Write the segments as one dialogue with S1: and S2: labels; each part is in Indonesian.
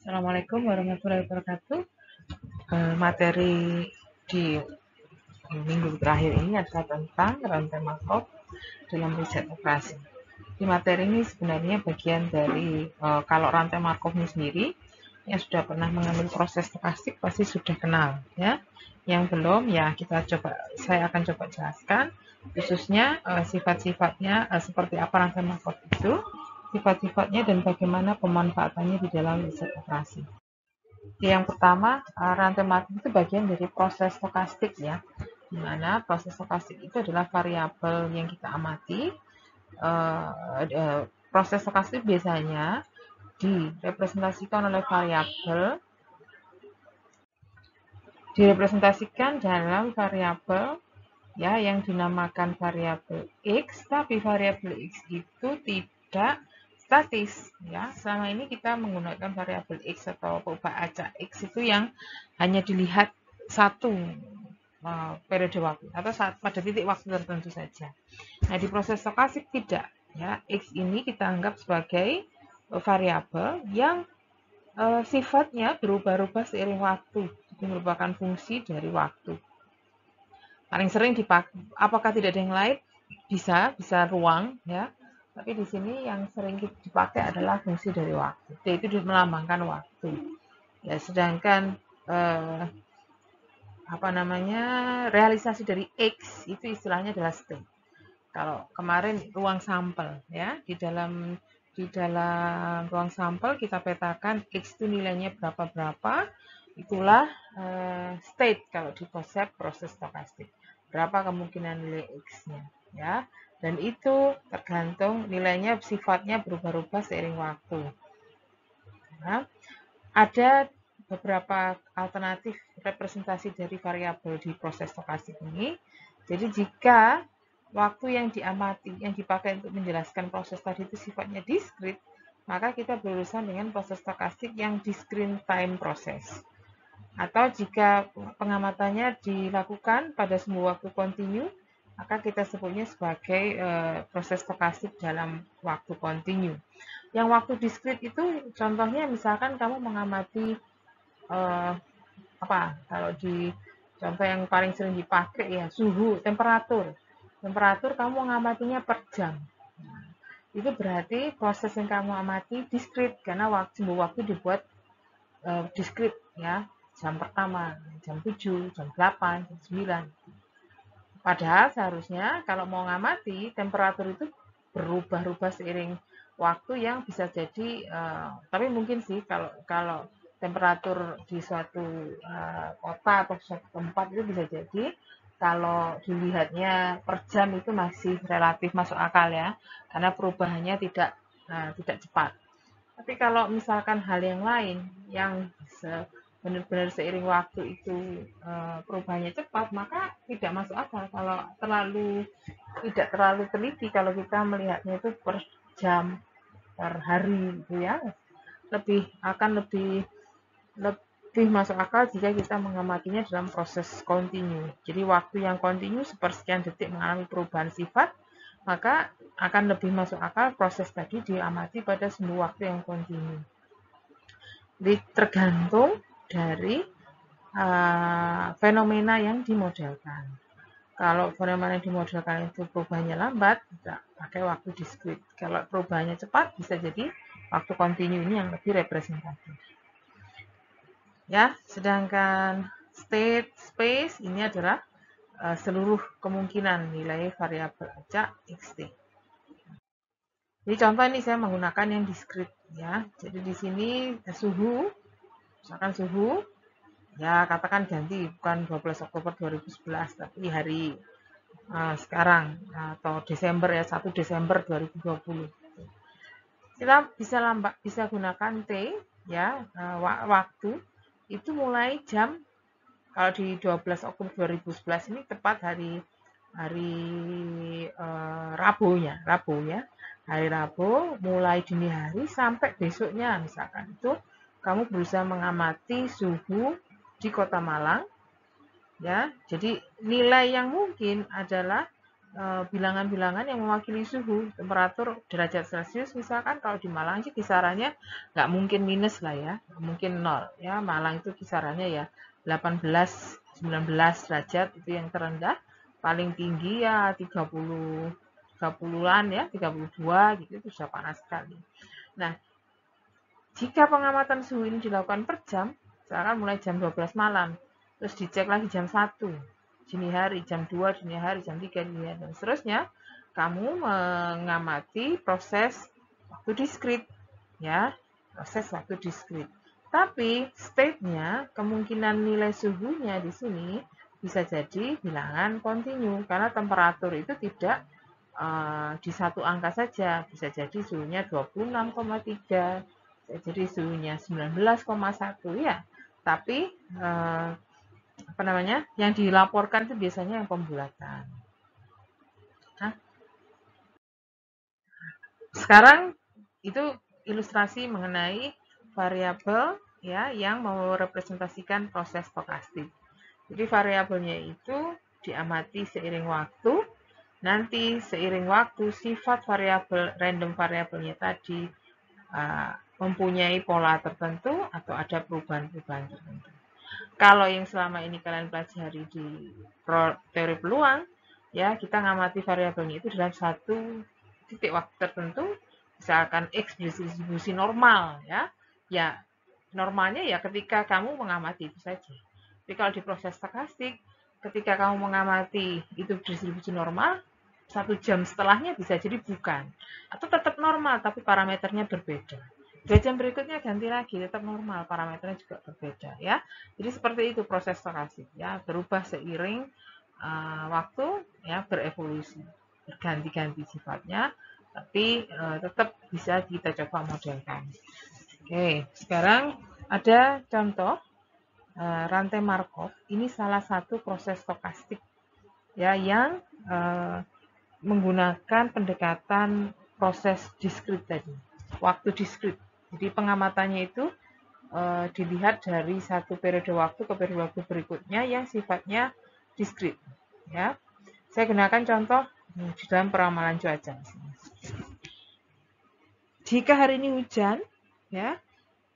S1: Assalamualaikum warahmatullahi wabarakatuh. Materi di minggu terakhir ini adalah tentang rantai Markov dalam riset operasi. Di materi ini sebenarnya bagian dari kalau rantai Markov ini sendiri yang sudah pernah mengambil proses stokastik pasti sudah kenal ya. Yang belum ya saya akan coba jelaskan khususnya sifat-sifatnya seperti apa rantai Markov itu, sifat-sifatnya dan bagaimana pemanfaatannya di dalam riset operasi. Yang pertama, rantai Markov itu bagian dari proses stokastik ya, di mana proses stokastik itu adalah variabel yang kita amati. Proses stokastik biasanya direpresentasikan oleh direpresentasikan dalam variabel ya yang dinamakan variabel X, tapi variabel X itu tidak statis ya. Selama ini kita menggunakan variabel X atau perubahan acak X itu yang hanya dilihat satu periode waktu atau pada titik waktu tertentu saja. Nah, di proses stokastik tidak ya. X ini kita anggap sebagai variabel yang sifatnya berubah-ubah seiring waktu. Itu merupakan fungsi dari waktu. Paling sering dipakai, apakah tidak ada yang lain? Bisa ruang ya. Tapi di sini yang sering dipakai adalah fungsi dari waktu. Yaitu melambangkan waktu. Ya, sedangkan realisasi dari X itu istilahnya adalah state. Kalau kemarin ruang sampel ya, di dalam ruang sampel kita petakan X itu nilainya berapa, itulah state kalau di konsep proses stokastik. Berapa kemungkinan nilai X-nya ya. Dan itu tergantung nilainya sifatnya berubah-ubah seiring waktu. Nah, ada beberapa alternatif representasi dari variabel di proses stokastik ini. Jadi jika waktu yang diamati, yang dipakai untuk menjelaskan proses tadi itu sifatnya diskrit, maka kita berurusan dengan proses stokastik yang discrete time process. Atau jika pengamatannya dilakukan pada sebuah waktu kontinu, maka kita sebutnya sebagai proses stokastik dalam waktu kontinu. Yang waktu diskrit itu contohnya misalkan kamu mengamati kalau di contoh yang paling sering dipakai ya suhu, temperatur kamu mengamatinya per jam. Nah, itu berarti proses yang kamu amati diskrit karena sebuah waktu dibuat diskrit ya, jam pertama, jam 7, jam 8, jam 9. Padahal seharusnya kalau mau ngamati temperatur itu berubah-ubah seiring waktu yang bisa jadi tapi mungkin sih kalau temperatur di suatu kota atau suatu tempat itu bisa jadi kalau dilihatnya per jam itu masih relatif masuk akal ya, karena perubahannya tidak cepat. Tapi kalau misalkan hal yang lain yang benar-benar seiring waktu itu perubahannya cepat, maka tidak masuk akal kalau tidak terlalu teliti kalau kita melihatnya itu per jam, per hari gitu ya. Akan lebih masuk akal jika kita mengamatinya dalam proses kontinu. Jadi waktu yang kontinu sepersekian detik mengalami perubahan sifat, maka akan lebih masuk akal proses tadi diamati pada sebuah waktu yang kontinu. Jadi tergantung dari fenomena yang dimodelkan. Kalau fenomena yang dimodelkan itu perubahannya lambat, kita pakai waktu diskrit. Kalau perubahannya cepat, bisa jadi waktu kontinu ini yang lebih representatif. Ya, sedangkan state space ini adalah seluruh kemungkinan nilai variabel acak xt. Jadi contoh ini saya menggunakan yang diskrit ya. Jadi di sini suhu, misalkan suhu, ya katakan ganti bukan 12 Oktober 2011 tapi hari sekarang atau Desember ya, 1 Desember 2020. Kita bisa gunakan T ya, waktu itu mulai jam, kalau di 12 Oktober 2011 ini tepat hari Rabu ya. Hari Rabu mulai dini hari sampai besoknya misalkan itu kamu berusaha mengamati suhu di Kota Malang ya. Jadi nilai yang mungkin adalah bilangan-bilangan yang mewakili suhu, temperatur derajat Celcius. Misalkan kalau di Malang sih kisarannya nggak mungkin minus lah ya, mungkin 0 ya. Malang itu kisarannya ya 18, 19 derajat itu yang terendah, paling tinggi ya 30-an ya, 32 gitu, itu sudah panas sekali. Nah, jika pengamatan suhu ini dilakukan per jam, misalkan mulai jam 12 malam, terus dicek lagi jam 1 dini hari, jam 2 dini hari, jam 3 dini hari, dan seterusnya, kamu mengamati proses waktu diskrit, ya, proses waktu diskrit. Tapi state-nya, kemungkinan nilai suhunya di sini bisa jadi bilangan kontinu, karena temperatur itu tidak di satu angka saja, bisa jadi suhunya 26,3, bisa jadi suhunya 19,1 ya. Tapi apa namanya, yang dilaporkan itu biasanya yang pembulatan. Nah, sekarang itu ilustrasi mengenai variabel ya yang merepresentasikan proses stokastik. Jadi variabelnya itu diamati seiring waktu. Nanti seiring waktu sifat variabel random variabelnya tadi mempunyai pola tertentu atau ada perubahan-perubahan tertentu. Kalau yang selama ini kalian pelajari di teori peluang, ya kita ngamati variabelnya itu dalam satu titik waktu tertentu, misalkan X distribusi normal, ya normalnya ya ketika kamu mengamati itu saja. Tapi kalau di proses stokastik, ketika kamu mengamati itu distribusi normal, 1 jam setelahnya bisa jadi bukan, atau tetap normal tapi parameternya berbeda. 2 jam berikutnya ganti lagi, tetap normal, parameternya juga berbeda ya. Jadi seperti itu proses stokastik ya, berubah seiring waktu ya, berevolusi, berganti-ganti sifatnya, tapi tetap bisa kita coba modelkan. Oke, sekarang ada contoh rantai Markov. Ini salah satu proses stokastik ya yang menggunakan pendekatan proses diskrit tadi, waktu diskrit. Jadi pengamatannya itu dilihat dari satu periode waktu ke periode waktu berikutnya yang sifatnya diskrit. Ya, saya gunakan contoh di dalam peramalan cuaca. Jika hari ini hujan, ya,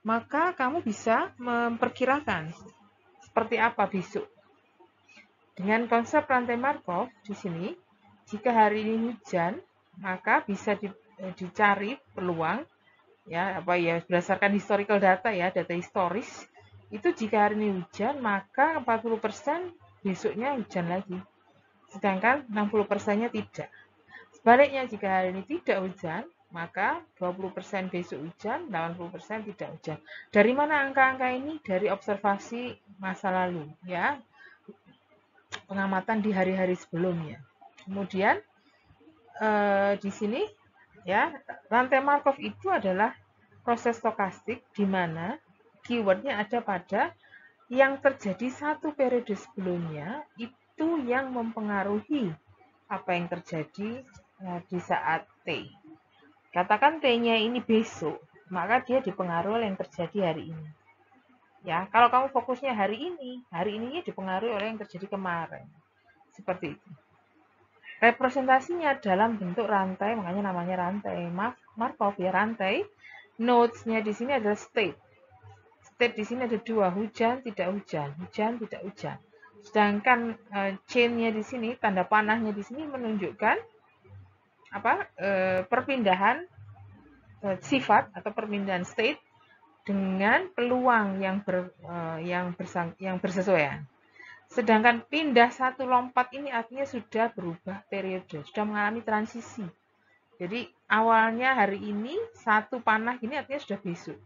S1: maka kamu bisa memperkirakan seperti apa besok. Dengan konsep rantai Markov di sini, jika hari ini hujan, maka bisa dicari peluang ya berdasarkan historical data ya, data historis. Itu jika hari ini hujan, maka 40% besoknya hujan lagi. Sedangkan 60%-nya tidak. Sebaliknya jika hari ini tidak hujan, maka 20% besok hujan, 80% tidak hujan. Dari mana angka-angka ini? Dari observasi masa lalu ya. Pengamatan di hari-hari sebelumnya. Kemudian di sini ya, rantai Markov itu adalah proses stokastik di mana keywordnya ada pada yang terjadi satu periode sebelumnya, itu yang mempengaruhi apa yang terjadi di saat T. Katakan T-nya ini besok, maka dia dipengaruhi oleh yang terjadi hari ini. Ya, kalau kamu fokusnya hari ini dipengaruhi oleh yang terjadi kemarin. Seperti itu. Representasinya dalam bentuk rantai, makanya namanya rantai Markov ya, rantai. Nodes-nya di sini adalah state. State di sini ada 2, hujan, tidak hujan, hujan, tidak hujan. Sedangkan chain-nya di sini, tanda panahnya di sini menunjukkan perpindahan sifat atau perpindahan state dengan peluang yang bersesuaian. Sedangkan pindah satu lompat ini artinya sudah berubah periode, sudah mengalami transisi. Jadi awalnya hari ini satu panah ini artinya sudah besok.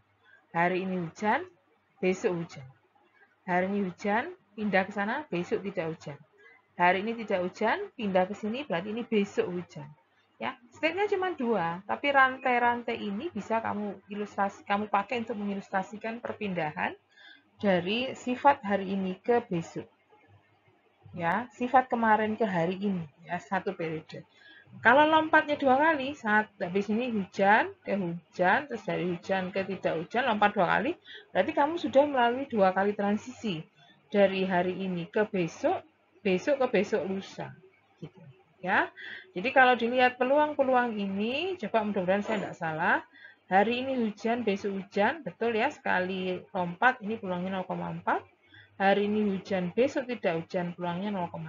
S1: Hari ini hujan, besok hujan. Hari ini hujan, pindah ke sana, besok tidak hujan. Hari ini tidak hujan, pindah ke sini, berarti ini besok hujan. Ya, state-nya cuma 2, tapi rantai-rantai ini bisa kamu pakai untuk mengilustrasikan perpindahan dari sifat hari ini ke besok. Ya, sifat kemarin ke hari ini, ya, satu periode. Kalau lompatnya 2 kali, saat habis ini hujan ke hujan, terus dari hujan ke tidak hujan, lompat 2 kali, berarti kamu sudah melalui 2 kali transisi dari hari ini ke besok, besok ke besok lusa, gitu. Ya, jadi kalau dilihat peluang-peluang ini, coba mudah-mudahan saya tidak salah. Hari ini hujan, besok hujan, betul ya, sekali lompat ini peluangnya 0,4. Hari ini hujan, besok tidak hujan, peluangnya 0,6.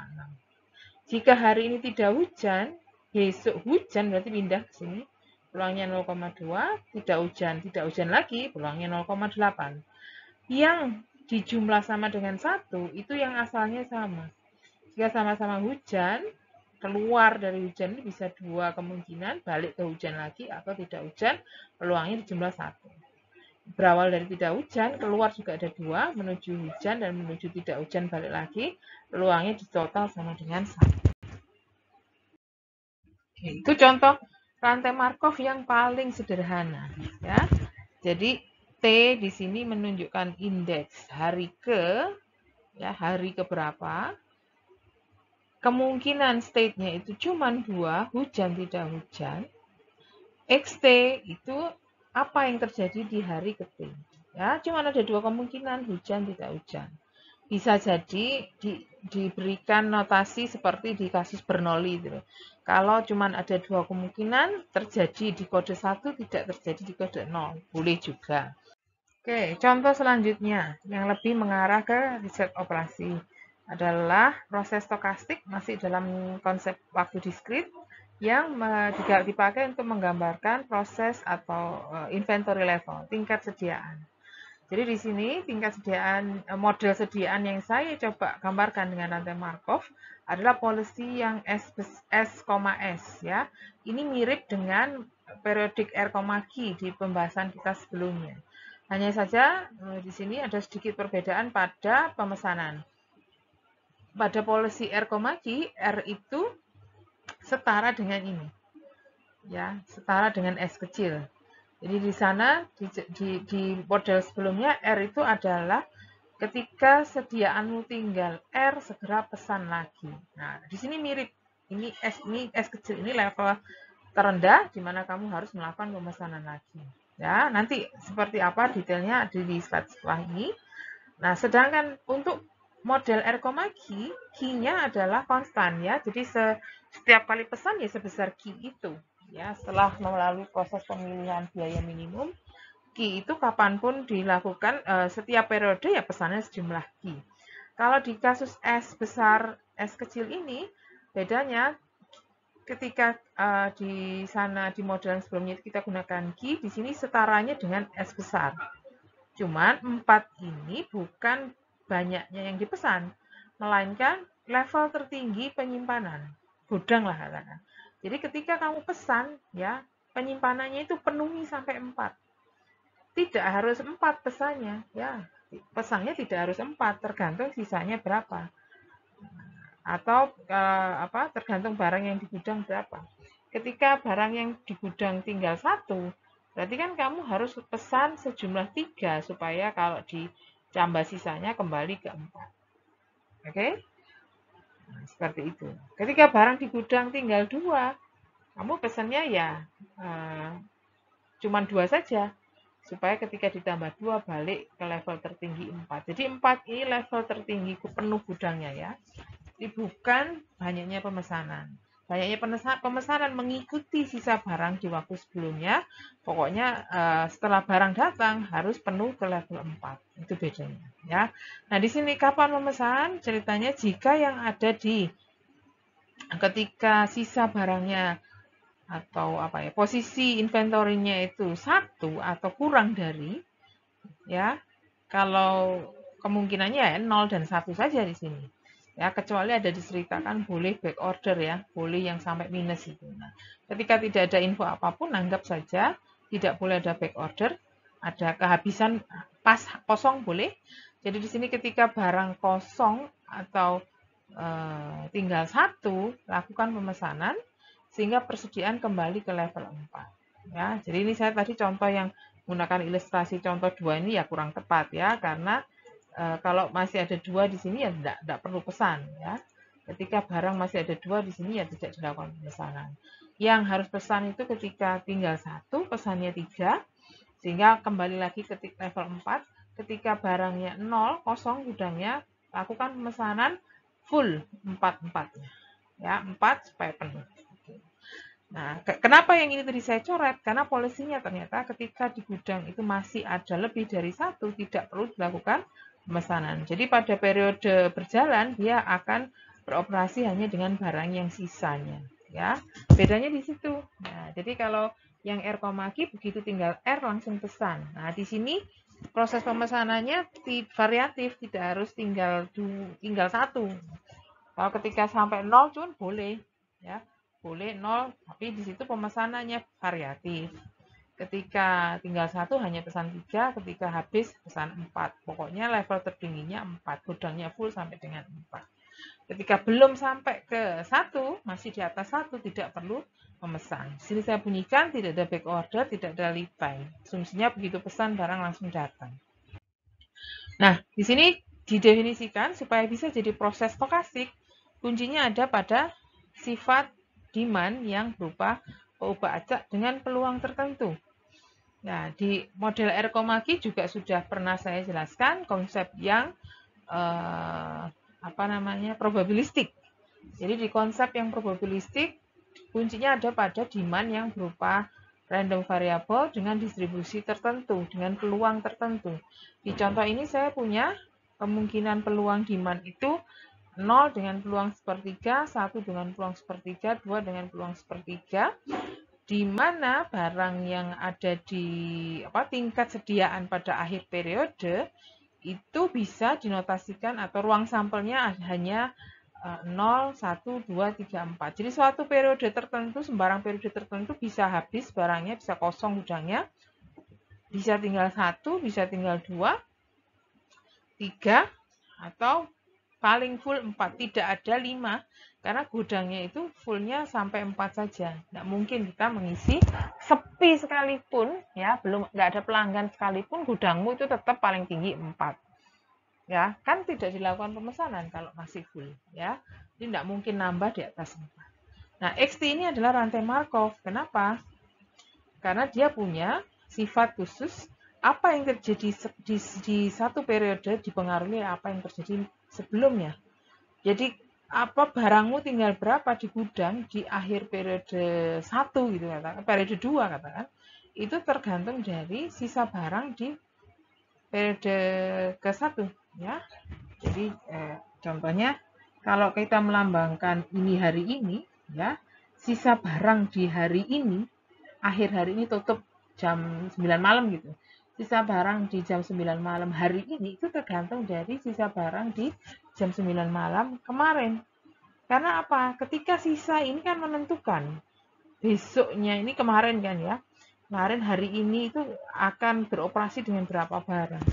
S1: Jika hari ini tidak hujan, besok hujan berarti pindah ke sini, peluangnya 0,2, tidak hujan lagi, peluangnya 0,8. Yang dijumlah sama dengan 1, itu yang asalnya sama. Jika sama-sama hujan, keluar dari hujan ini bisa dua kemungkinan, balik ke hujan lagi atau tidak hujan, peluangnya dijumlah 1. Berawal dari tidak hujan, keluar juga ada 2, menuju hujan dan menuju tidak hujan balik lagi, peluangnya di total sama dengan 1. Itu contoh rantai Markov yang paling sederhana, ya. Jadi T di sini menunjukkan indeks hari ke, ya, hari ke berapa. Kemungkinan state-nya itu cuma 2, hujan tidak hujan. XT itu apa yang terjadi di hari ke T. Ya, cuma ada 2 kemungkinan, hujan tidak hujan. Bisa jadi diberikan notasi seperti di kasus Bernoulli gitu. Kalau cuma ada 2 kemungkinan, terjadi di kode 1, tidak terjadi di kode 0. Boleh juga. Oke, contoh selanjutnya yang lebih mengarah ke riset operasi adalah proses stokastik, masih dalam konsep waktu diskrit, yang juga dipakai untuk menggambarkan proses atau inventory level, tingkat sediaan. Jadi di sini tingkat sediaan, model sediaan yang saya coba gambarkan dengan rantai Markov adalah policy yang S, ya. Ini mirip dengan periodik R, Q di pembahasan kita sebelumnya. Hanya saja di sini ada sedikit perbedaan pada pemesanan. Pada policy R, Q, R itu setara dengan ini. Ya, setara dengan S kecil. Jadi di sana di model sebelumnya R itu adalah ketika sediaanmu tinggal R, segera pesan lagi. Nah, di sini mirip. Ini S kecil, ini level terendah di mana kamu harus melakukan pemesanan lagi. Ya, nanti seperti apa detailnya di slide setelah ini. Nah, sedangkan untuk model R, Q-nya adalah konstan ya. Jadi setiap kali pesan ya sebesar Q itu. Ya, setelah melalui proses pemilihan biaya minimum, Q itu kapanpun dilakukan, setiap periode ya pesannya sejumlah Q. Kalau di kasus S besar, S kecil ini, bedanya ketika di sana di model yang sebelumnya kita gunakan Q, di sini setaranya dengan S besar. Cuman 4 ini bukan banyaknya yang dipesan, melainkan level tertinggi penyimpanan. Gudang lah katakan. Jadi ketika kamu pesan, ya, penyimpanannya itu penuhi sampai 4. Tidak harus 4 pesannya, ya. Pesannya tidak harus 4, tergantung sisanya berapa. Atau tergantung barang yang di gudang berapa. Ketika barang yang di gudang tinggal 1, berarti kan kamu harus pesan sejumlah 3 supaya kalau ditambah sisanya kembali ke 4. Oke? Nah, seperti itu. Ketika barang di gudang tinggal 2, kamu pesannya ya cuma 2 saja. Supaya ketika ditambah 2 balik ke level tertinggi 4. Jadi 4 ini level tertinggi penuh gudangnya ya. Jadi bukan banyaknya pemesanan. Banyaknya pemesanan mengikuti sisa barang di waktu sebelumnya. Pokoknya setelah barang datang harus penuh ke level 4. Itu bedanya. Ya. Nah di sini kapan memesan? Ceritanya jika yang ada di ketika sisa barangnya atau posisi inventory-nya itu 1 atau kurang dari, ya, kalau kemungkinannya ya 0 dan 1 saja di sini. Ya, kecuali ada diceritakan boleh back order ya, boleh yang sampai minus itu. Nah, ketika tidak ada info apapun, anggap saja tidak boleh ada back order, ada kehabisan pas kosong boleh. Jadi di sini ketika barang kosong atau tinggal 1, lakukan pemesanan sehingga persediaan kembali ke level 4. Ya, jadi ini saya tadi contoh yang menggunakan ilustrasi contoh 2 ini ya kurang tepat ya, karena kalau masih ada 2 di sini ya tidak perlu pesan ya. Ketika barang masih ada 2 di sini ya tidak dilakukan pemesanan. Yang harus pesan itu ketika tinggal 1, pesannya 3, sehingga kembali lagi ke level 4. Ketika barangnya 0, kosong gudangnya, lakukan pemesanan full 4-4-nya. Ya, 4 supaya penuh. Nah, kenapa yang ini tadi saya coret? Karena polisinya ternyata ketika di gudang itu masih ada lebih dari satu, tidak perlu dilakukan pemesanan. Jadi pada periode berjalan, dia akan beroperasi hanya dengan barang yang sisanya. Ya, bedanya di situ. Nah, jadi kalau yang R, Q begitu tinggal R langsung pesan. Nah, di sini proses pemesanannya variatif, tidak harus tinggal satu. Kalau ketika sampai 0 cuman boleh, ya boleh 0, tapi di situ pemesanannya variatif. Ketika tinggal satu hanya pesan 3, ketika habis pesan 4. Pokoknya level tertingginya 4, gudangnya full sampai dengan 4. Ketika belum sampai ke 1, masih di atas 1, tidak perlu memesan. Di sini saya bunyikan, tidak ada back order, tidak ada lead time. Asumsinya begitu pesan barang langsung datang. Nah, di sini didefinisikan supaya bisa jadi proses stokastik, kuncinya ada pada sifat demand yang berupa peubah acak dengan peluang tertentu. Nah, di model R, Q juga sudah pernah saya jelaskan konsep yang probabilistik. Jadi di konsep yang probabilistik, kuncinya ada pada demand yang berupa random variable dengan distribusi tertentu, dengan peluang tertentu. Di contoh ini saya punya kemungkinan peluang demand itu 0 dengan peluang sepertiga, 1 dengan peluang sepertiga, 2 dengan peluang sepertiga, di mana barang yang ada di tingkat sediaan pada akhir periode itu bisa dinotasikan atau ruang sampelnya hanya 0, 1, 2, 3, 4. Jadi suatu periode tertentu, sembarang periode tertentu bisa habis barangnya, bisa kosong gudangnya, bisa tinggal 1, bisa tinggal 2, 3, atau paling full 4. Tidak ada 5, karena gudangnya itu fullnya sampai 4 saja. Nggak mungkin kita mengisi sepi sekalipun, ya nggak ada pelanggan sekalipun, gudangmu itu tetap paling tinggi 4. Ya, kan tidak dilakukan pemesanan kalau masih full, ya. Jadi tidak mungkin nambah di atas 4. Nah, XT ini adalah rantai Markov. Kenapa? Karena dia punya sifat khusus apa yang terjadi di satu periode dipengaruhi apa yang terjadi sebelumnya. Jadi apa barangmu tinggal berapa di gudang di akhir periode 1 gitu katakan, periode 2 katakan, itu tergantung dari sisa barang di periode ke-1 ya. Jadi contohnya kalau kita melambangkan ini hari ini ya, sisa barang di hari ini, akhir hari ini tutup jam 9 malam gitu. Sisa barang di jam 9 malam hari ini itu tergantung dari sisa barang di jam 9 malam kemarin. Karena apa? Ketika sisa ini kan menentukan besoknya ini kemarin kan ya. Kemarin hari ini itu akan beroperasi dengan berapa barang.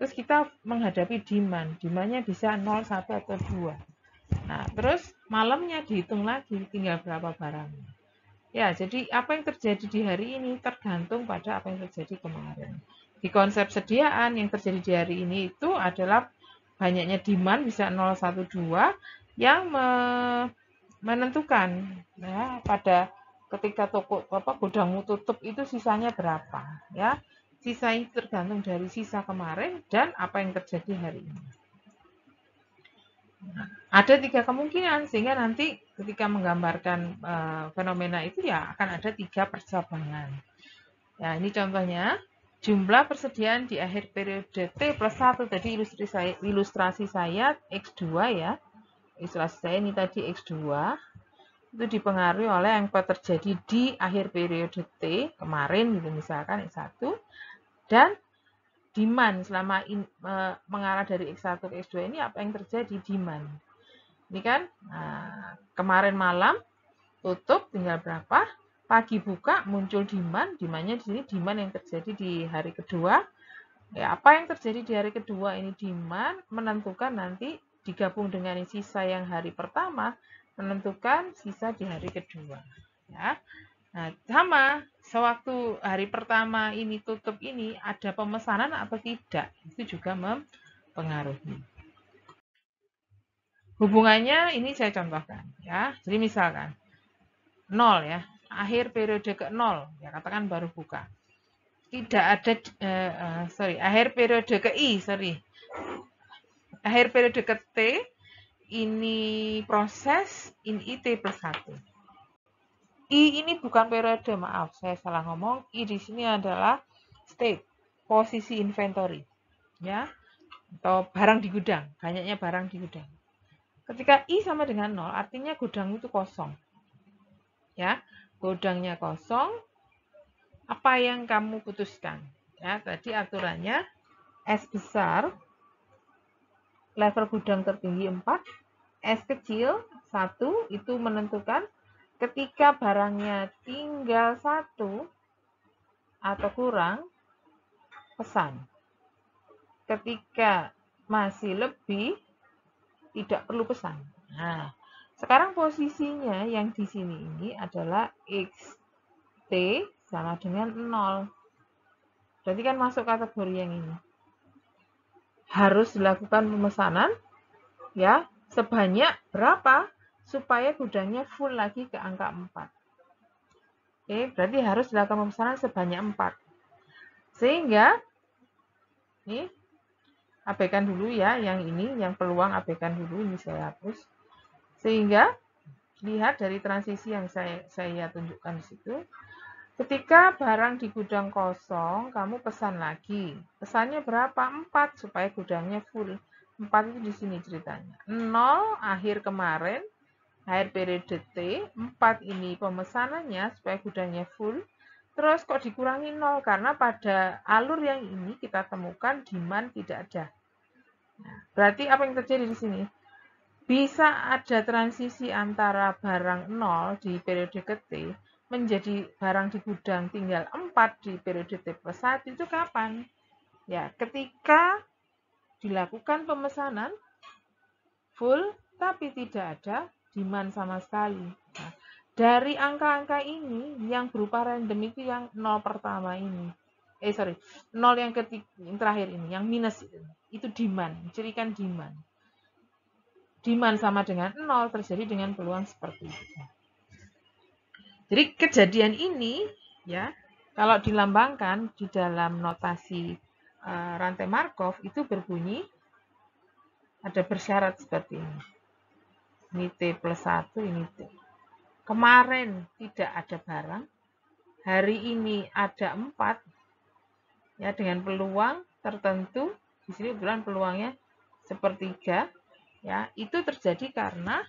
S1: Terus kita menghadapi demand. Demandnya bisa 0, 1, atau 2. Nah, terus malamnya dihitung lagi tinggal berapa barangnya. Ya, jadi apa yang terjadi di hari ini tergantung pada apa yang terjadi kemarin. Di konsep sediaan yang terjadi di hari ini itu adalah banyaknya demand bisa 0, 1, 2 yang menentukan ya pada ketika gudangmu tutup itu sisanya berapa ya. Sisa itu tergantung dari sisa kemarin dan apa yang terjadi hari ini. Ada 3 kemungkinan sehingga nanti ketika menggambarkan fenomena itu ya akan ada 3 percabangan. Ya, ini contohnya jumlah persediaan di akhir periode T plus 1 tadi ilustrasi saya X2 ya. Ilustrasi saya ini tadi X2 itu dipengaruhi oleh yang terjadi di akhir periode T kemarin gitu misalkan X1 dan demand selama mengarah dari X1 ke X2 ini apa yang terjadi demand. Ini kan kemarin malam tutup tinggal berapa, pagi buka muncul demandnya di sini demand yang terjadi di hari kedua. Ya, apa yang terjadi di hari kedua ini demand menentukan nanti digabung dengan sisa yang hari pertama menentukan sisa di hari kedua. Ya. Nah, sama sewaktu hari pertama ini tutup ini ada pemesanan atau tidak itu juga mempengaruhi. Hubungannya ini saya contohkan ya. Jadi misalkan 0 ya, akhir periode ke 0 ya katakan baru buka. Tidak ada akhir periode ke I, akhir periode ke T ini proses, ini T plus 1. I ini bukan periode, maaf, saya salah ngomong. I di sini adalah state, posisi inventory, ya, atau barang di gudang, banyaknya barang di gudang. Ketika I sama dengan 0, artinya gudang itu kosong, ya, gudangnya kosong. Apa yang kamu putuskan? Ya, tadi aturannya S besar, level gudang tertinggi 4, S kecil 1 itu menentukan ketika barangnya tinggal 1 atau kurang, pesan. Ketika masih lebih, tidak perlu pesan. Nah, sekarang posisinya yang di sini ini adalah XT sama dengan 0. Berarti kan masuk kategori yang ini. Harus dilakukan pemesanan, ya, sebanyak berapa supaya gudangnya full lagi ke angka 4. Oke, berarti harus dilakukan pemesanan sebanyak 4. Sehingga, ini, abaikan dulu ya, yang ini, yang peluang abaikan dulu, ini saya hapus. Sehingga, lihat dari transisi yang saya tunjukkan di situ, ketika barang di gudang kosong, kamu pesan lagi. Pesannya berapa? 4, supaya gudangnya full. 4 itu di sini ceritanya. 0 akhir kemarin, akhir periode T, 4 ini pemesanannya supaya gudangnya full. Terus kok dikurangi 0? Karena pada alur yang ini kita temukan demand tidak ada. Nah, berarti apa yang terjadi di sini? Bisa ada transisi antara barang 0 di periode ke T menjadi barang di gudang tinggal 4 di periode T plus 1 itu kapan? Ya, ketika dilakukan pemesanan full tapi tidak ada demand sama sekali. Nah, dari angka-angka ini yang berupa random itu yang 0 pertama ini. 0 yang terakhir ini, yang minus itu demand, mencirikan demand. Demand sama dengan 0 terjadi dengan peluang seperti itu. Jadi kejadian ini, ya, kalau dilambangkan di dalam notasi rantai Markov itu berbunyi ada bersyarat seperti ini. Ini T plus 1, ini T. Kemarin tidak ada barang, hari ini ada 4, ya, dengan peluang tertentu. Di sini bulan peluangnya sepertiga, ya, itu terjadi karena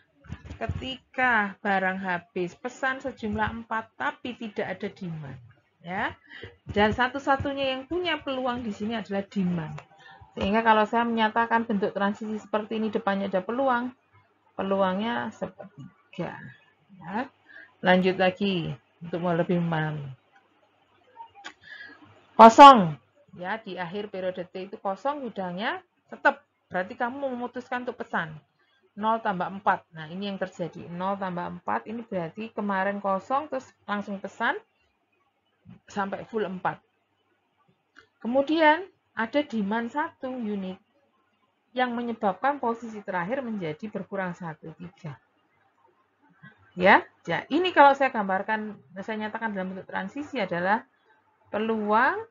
S1: ketika barang habis, pesan sejumlah 4 tapi tidak ada demand, ya. Dan satu-satunya yang punya peluang di sini adalah demand. Sehingga kalau saya menyatakan bentuk transisi seperti ini depannya ada peluang, peluangnya sepertiga. Ya. Lanjut lagi untuk lebih memahami. Kosong, ya, di akhir periode T itu kosong gudangnya, tetap berarti kamu memutuskan untuk pesan. 0 tambah 4. Nah, ini yang terjadi. 0 tambah 4 ini berarti kemarin kosong terus langsung pesan sampai full 4. Kemudian ada demand 1 unit yang menyebabkan posisi terakhir menjadi berkurang 1, 3. Ya, ini kalau saya gambarkan, saya nyatakan dalam bentuk transisi adalah peluang,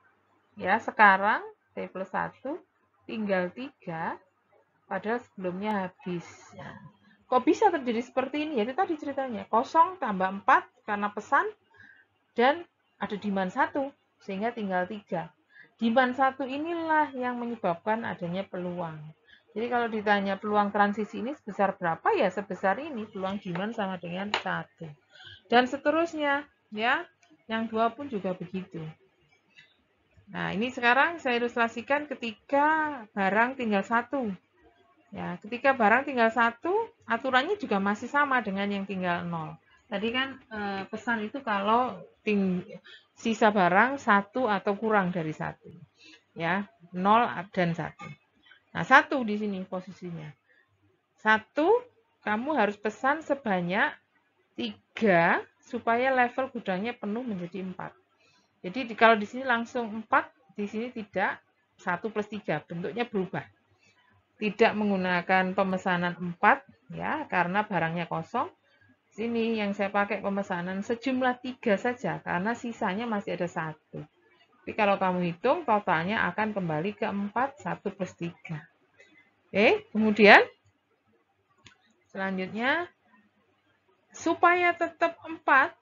S1: ya, sekarang T plus 1 tinggal 3, padahal sebelumnya habis. Ya. Kok bisa terjadi seperti ini? Ya, itu tadi ceritanya. Kosong tambah 4 karena pesan, dan ada demand 1, sehingga tinggal 3. Demand 1 inilah yang menyebabkan adanya peluang. Jadi kalau ditanya peluang transisi ini sebesar berapa, ya sebesar ini, peluang demand sama dengan 1. Dan seterusnya, ya, yang 2 pun juga begitu. Nah, ini sekarang saya ilustrasikan ketika barang tinggal 1. Ya, ketika barang tinggal 1, aturannya juga masih sama dengan yang tinggal 0. Tadi kan pesan itu kalau sisa barang 1 atau kurang dari 1. Ya, 0 dan 1. Nah, 1 di sini posisinya. 1, kamu harus pesan sebanyak 3 supaya level gudangnya penuh menjadi 4. Jadi kalau di sini langsung 4, di sini tidak, 1 plus 3, bentuknya berubah. Tidak menggunakan pemesanan 4, ya, karena barangnya kosong. Sini yang saya pakai pemesanan sejumlah 3 saja, karena sisanya masih ada 1. Tapi kalau kamu hitung, totalnya akan kembali ke 4, 1 plus 3. Oke, kemudian Selanjutnya, supaya tetap 4,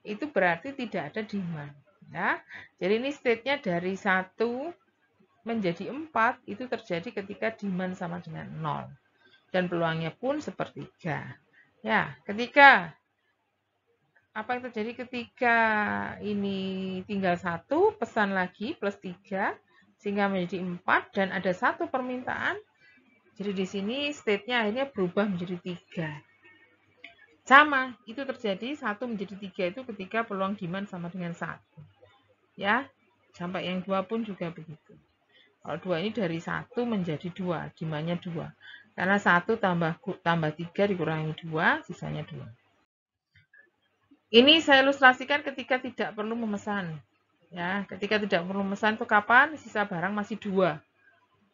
S1: itu berarti tidak ada demand. Ya. Jadi ini state-nya dari 1 menjadi 4, itu terjadi ketika demand sama dengan 0. Dan peluangnya pun sepertiga. Ya, ketika apa yang terjadi ketika ini tinggal 1, pesan lagi plus 3, sehingga menjadi 4, dan ada 1 permintaan. Jadi di sini state-nya akhirnya berubah menjadi 3. Sama, itu terjadi 1 menjadi 3 itu ketika peluang demand sama dengan 1. Ya, sampai yang 2 pun juga begitu. Kalau 2 ini dari 1 menjadi 2, demand-nya 2. Karena 1 tambah 3 dikurangi 2, sisanya 2. Ini saya ilustrasikan ketika tidak perlu memesan. Ya, ketika tidak perlu memesan itu kapan? Sisa barang masih 2.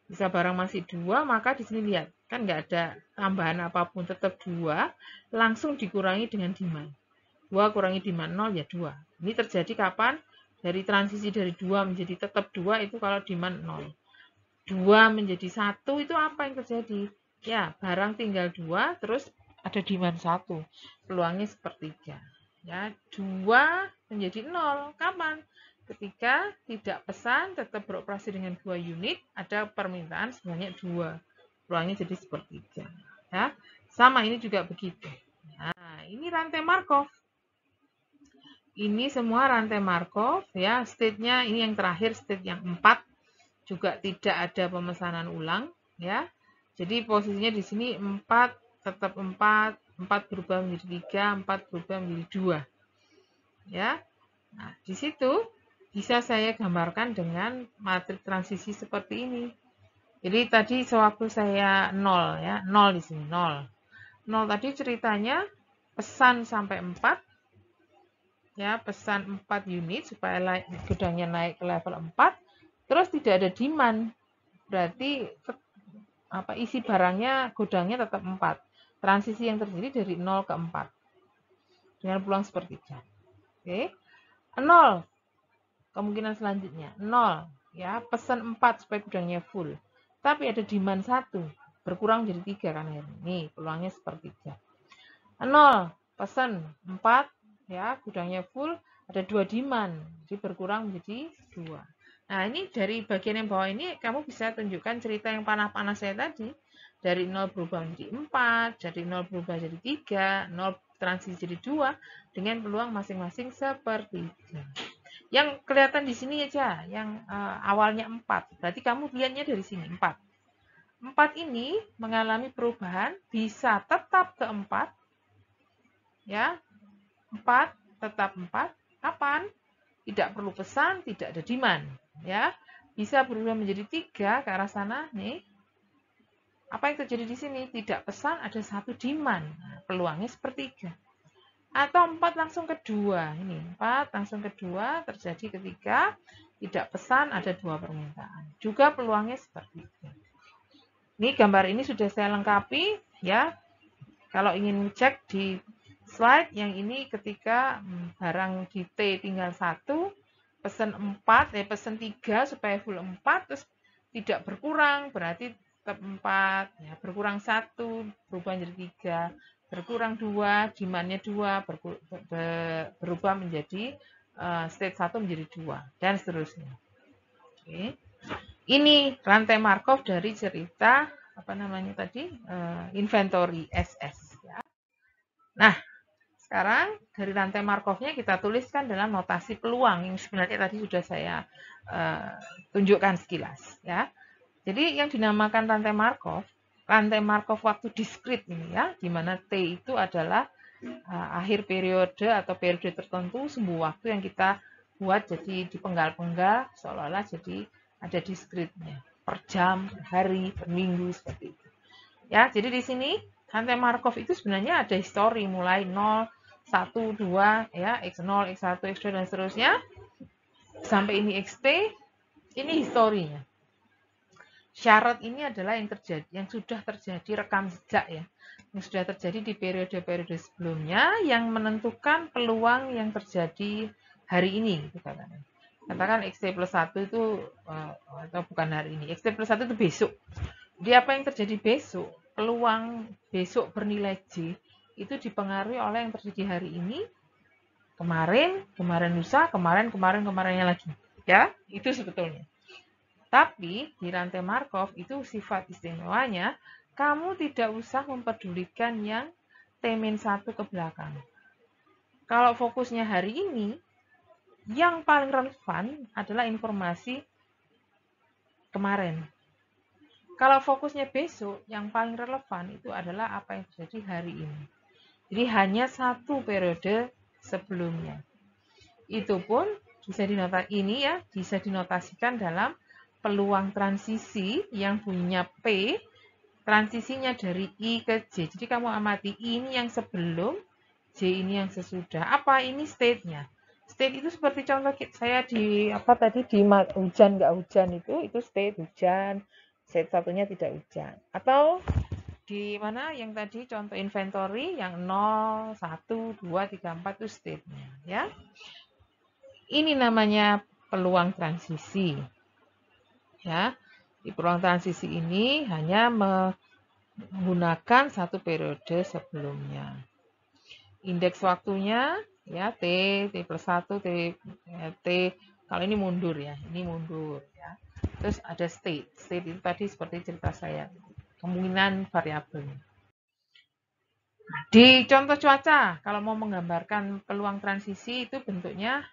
S1: Sisa barang masih 2, maka di sini lihat, kan nggak ada tambahan apapun, tetap 2, langsung dikurangi dengan demand. 2 kurangi demand 0 ya 2. Ini terjadi kapan? Dari transisi dari 2 menjadi tetap 2 itu kalau demand 0. 2 menjadi 1 itu apa yang terjadi? Ya, barang tinggal 2, terus ada demand 1. Peluangnya sepertiga. Ya, 2 menjadi 0. Kapan? Ketika tidak pesan, tetap beroperasi dengan 2 unit, ada permintaan sebanyak 2. Peluangnya jadi sepertiga. Ya, sama ini juga begitu. Nah, ini rantai Markov. Ini semua rantai Markov, ya. State-nya ini yang terakhir, state yang 4. Juga tidak ada pemesanan ulang, ya. Jadi posisinya di sini 4, tetap 4, 4 berubah menjadi 3, 4 berubah menjadi 2. Ya. Nah, di situ bisa saya gambarkan dengan matriks transisi seperti ini. Jadi tadi sewaktu saya 0 ya, 0 di sini 0. 0 tadi ceritanya pesan sampai 4. Ya, pesan 4 unit supaya gudangnya naik ke level 4. Terus tidak ada demand. Berarti isi barangnya gudangnya tetap 4. Transisi yang terjadi dari 0 ke 4. Dengan peluang sepertiga. Oke. 0. Kemungkinan selanjutnya 0, ya, pesan 4 supaya gudangnya full. Tapi ada demand 1, berkurang jadi 3 kan ini. Peluangnya sepertiga. 0, pesan 4, ya, gudangnya full, ada 2 demand, jadi berkurang menjadi 2. Nah, ini dari bagian yang bawah ini kamu bisa tunjukkan cerita yang panah-panah saya tadi. Dari 0 berubah menjadi 4, dari 0 berubah jadi 3, 0 transisi jadi 2, dengan peluang masing-masing sepertiga. Yang kelihatan di sini aja, yang awalnya 4. Berarti kamu lihatnya dari sini, 4. 4 ini mengalami perubahan, bisa tetap ke 4. Ya, 4, tetap 4. Kapan? Tidak perlu pesan, tidak ada demand. Ya, bisa berubah menjadi 3 ke arah sana, nih. Apa yang terjadi di sini? Tidak pesan, ada 1 demand. Nah, peluangnya sepertiga. Atau 4 langsung ke 2. Ini 4 langsung ke 2 terjadi ketika tidak pesan, ada 2 permintaan. Juga peluangnya sepertiga. Ini gambar ini sudah saya lengkapi, ya. Kalau ingin cek di slide yang ini ketika barang di T tinggal 1, pesan 4, pesan 3 supaya full 4, terus tidak berkurang, berarti tetap 4, ya, berkurang 1, berubah menjadi 3, berkurang 2, demand-nya 2, berubah menjadi state 1 menjadi 2, dan seterusnya. Oke. Ini rantai Markov dari cerita, apa namanya tadi, inventory SS. Ya. Nah, sekarang dari rantai Markovnya kita tuliskan dalam notasi peluang yang sebenarnya tadi sudah saya tunjukkan sekilas, ya. Jadi yang dinamakan rantai Markov waktu diskrit ini, ya, di mana T itu adalah akhir periode atau periode tertentu, sebuah waktu yang kita buat jadi dipenggal-penggal seolah-olah jadi ada diskritnya per jam, per hari, per minggu seperti itu. Ya, jadi di sini rantai Markov itu sebenarnya ada histori mulai 0, 1, 2, ya, X0, X1, X2 dan seterusnya sampai ini XT. Ini historinya. Syarat ini adalah yang sudah terjadi rekam jejak, ya. Yang sudah terjadi di periode-periode sebelumnya yang menentukan peluang yang terjadi hari ini, gitu katanya. Katakan XT plus 1 itu atau bukan hari ini. XT plus 1 itu besok. Jadi apa yang terjadi besok? peluang besok bernilai J itu dipengaruhi oleh yang terjadi hari ini, kemarin lusa, kemarinnya lagi. Ya, itu sebetulnya. Tapi di rantai Markov itu sifat istimewanya, kamu tidak usah mempedulikan yang T-1 ke belakang. Kalau fokusnya hari ini, yang paling relevan adalah informasi kemarin. Kalau fokusnya besok, yang paling relevan itu adalah apa yang terjadi hari ini. Jadi hanya satu periode sebelumnya. Itu pun bisa dinotasikan dalam peluang transisi yang bunyinya P, transisinya dari I ke J. Jadi kamu amati I ini yang sebelum, J ini yang sesudah. Apa ini state-nya? State itu seperti contoh saya di hujan nggak hujan itu state hujan, state satunya tidak hujan. Atau di mana yang tadi contoh inventory yang 0, 1, 2, 3, 4 itu state-nya, ya. Ini namanya peluang transisi. Ya. Di peluang transisi ini hanya menggunakan satu periode sebelumnya. Indeks waktunya ya T plus 1, T kalau ini mundur ya, ini mundur ya. Terus ada state. State itu tadi seperti cerita saya, kemungkinan variabel. Di contoh cuaca, kalau mau menggambarkan peluang transisi itu bentuknya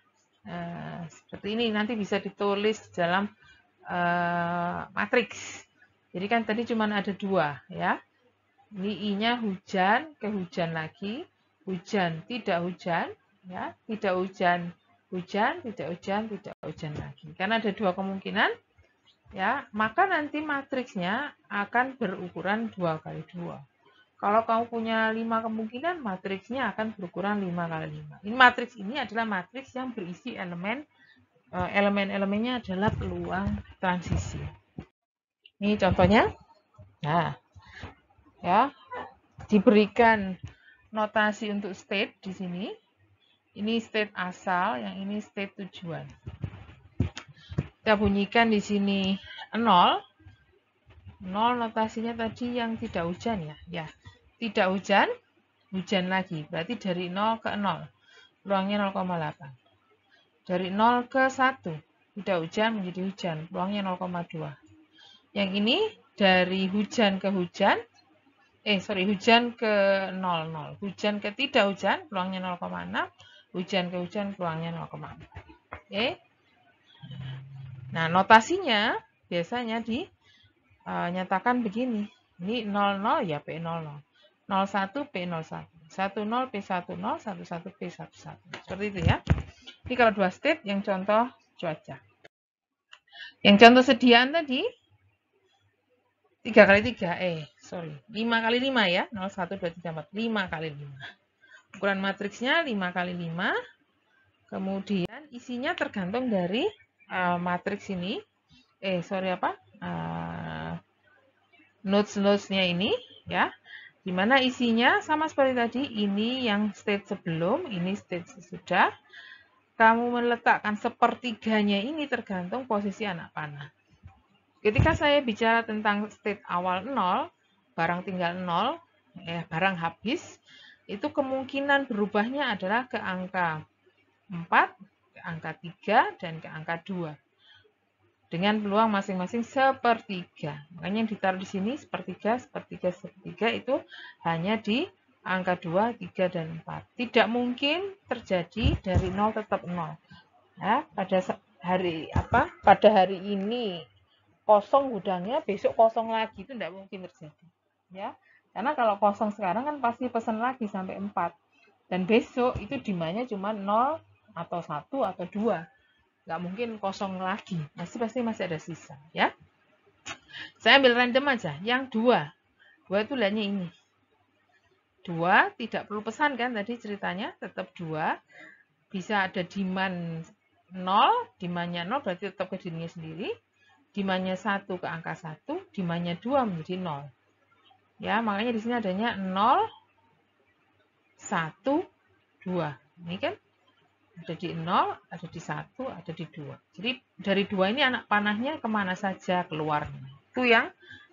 S1: seperti ini, nanti bisa ditulis dalam matriks. Jadi kan tadi cuma ada 2 ya. Ini I-nya hujan ke hujan lagi, hujan tidak hujan, ya, tidak hujan, hujan, tidak hujan, tidak hujan lagi. Karena ada 2 kemungkinan, ya, maka nanti matriksnya akan berukuran 2 kali 2. Kalau kamu punya 5 kemungkinan, matriksnya akan berukuran 5 kali 5. Ini matriks ini adalah matriks yang berisi elemen-elemennya adalah peluang transisi. Ini contohnya. Nah, ya, diberikan notasi untuk state di sini. Ini state asal, yang ini state tujuan. Kita bunyikan di sini 0. 0 notasinya tadi yang tidak hujan ya. Ya, tidak hujan, hujan lagi. Berarti dari 0 ke 0. Peluangnya 0,8. Dari 0 ke 1. Tidak hujan menjadi hujan. Peluangnya 0,2. Yang ini dari hujan ke hujan. Hujan ke 0,0. Hujan ke tidak hujan, peluangnya 0,6. Hujan ke hujan, peluangnya 0,4. Oke. Nah, notasinya biasanya dinyatakan begini. Ini 00 ya P00. 01 P01. 10 P10, 11 P11. Seperti itu ya. Ini kalau 2 state yang contoh cuaca. Yang contoh sediaan tadi 3 kali 3, 5 kali 5 ya. 0, 1, 2, 3, 4. 5 kali 5. Ukuran matriksnya 5 kali 5. Kemudian isinya tergantung dari matriks ini. Nodes-nodesnya ini ya. Dimana isinya sama seperti tadi, ini yang state sebelum, ini state sesudah. Kamu meletakkan sepertiganya ini tergantung posisi anak panah. Ketika saya bicara tentang state awal 0, barang tinggal 0, barang habis, itu kemungkinan berubahnya adalah ke angka 4, ke angka 3, dan ke angka 2. Dengan peluang masing-masing sepertiga. Makanya yang ditaruh di sini sepertiga, sepertiga, sepertiga itu hanya di angka 2, 3, dan 4. Tidak mungkin terjadi dari 0 tetap 0. Ya, pada hari ini kosong gudangnya, besok kosong lagi, itu tidak mungkin terjadi. Ya, karena kalau kosong sekarang kan pasti pesan lagi sampai 4. Dan besok itu demandnya cuma 0 atau 1 atau 2. Nggak mungkin kosong lagi, pasti masih ada sisa ya. Saya ambil random aja, yang 2 itu lihatnya ini 2, tidak perlu pesan kan tadi ceritanya, tetap 2, bisa ada demand 0, demandnya 0 berarti tetap ke dirinya sendiri, demandnya 1 ke angka 1, demandnya 2 menjadi 0 ya, makanya di sini adanya 0, 1, 2, ini kan ada di 0, ada di 1, ada di 2. Jadi dari 2 ini anak panahnya kemana saja keluarnya. Itu yang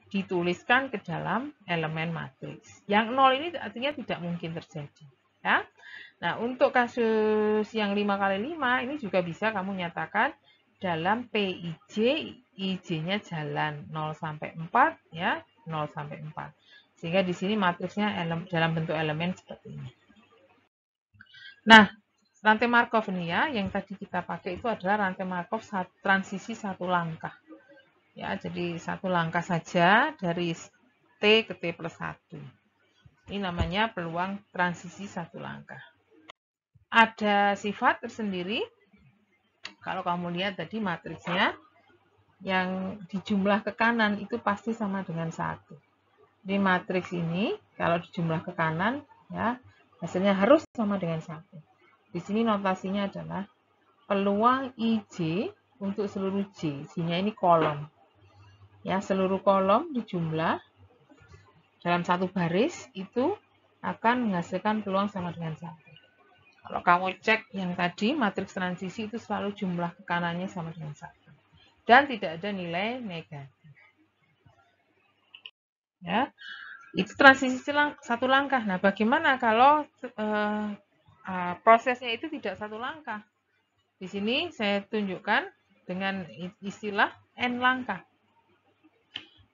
S1: dituliskan ke dalam elemen matriks. Yang 0 ini artinya tidak mungkin terjadi. Ya. Nah, untuk kasus yang 5 kali 5 ini juga bisa kamu nyatakan dalam PIJ, IJ-nya jalan 0 sampai 4 ya, 0 sampai 4. Sehingga di sini matriksnya dalam bentuk elemen seperti ini. Nah, rantai Markov ini ya, yang tadi kita pakai itu adalah rantai Markov transisi satu langkah. Ya, jadi satu langkah saja dari T ke T plus 1. Ini namanya peluang transisi satu langkah. Ada sifat tersendiri. Kalau kamu lihat tadi matriksnya, yang dijumlah ke kanan itu pasti sama dengan 1. Di matriks ini, kalau dijumlah ke kanan, ya hasilnya harus sama dengan 1. Di sini notasinya adalah peluang IJ untuk seluruh J. J-nya ini kolom. Ya, seluruh kolom dijumlah dalam satu baris itu akan menghasilkan peluang sama dengan 1. Kalau kamu cek yang tadi, matriks transisi itu selalu jumlah ke kanannya sama dengan 1. Dan tidak ada nilai negatif. Ya, itu transisi satu langkah. Nah, bagaimana kalau prosesnya itu tidak satu langkah? Di sini saya tunjukkan dengan istilah N langkah.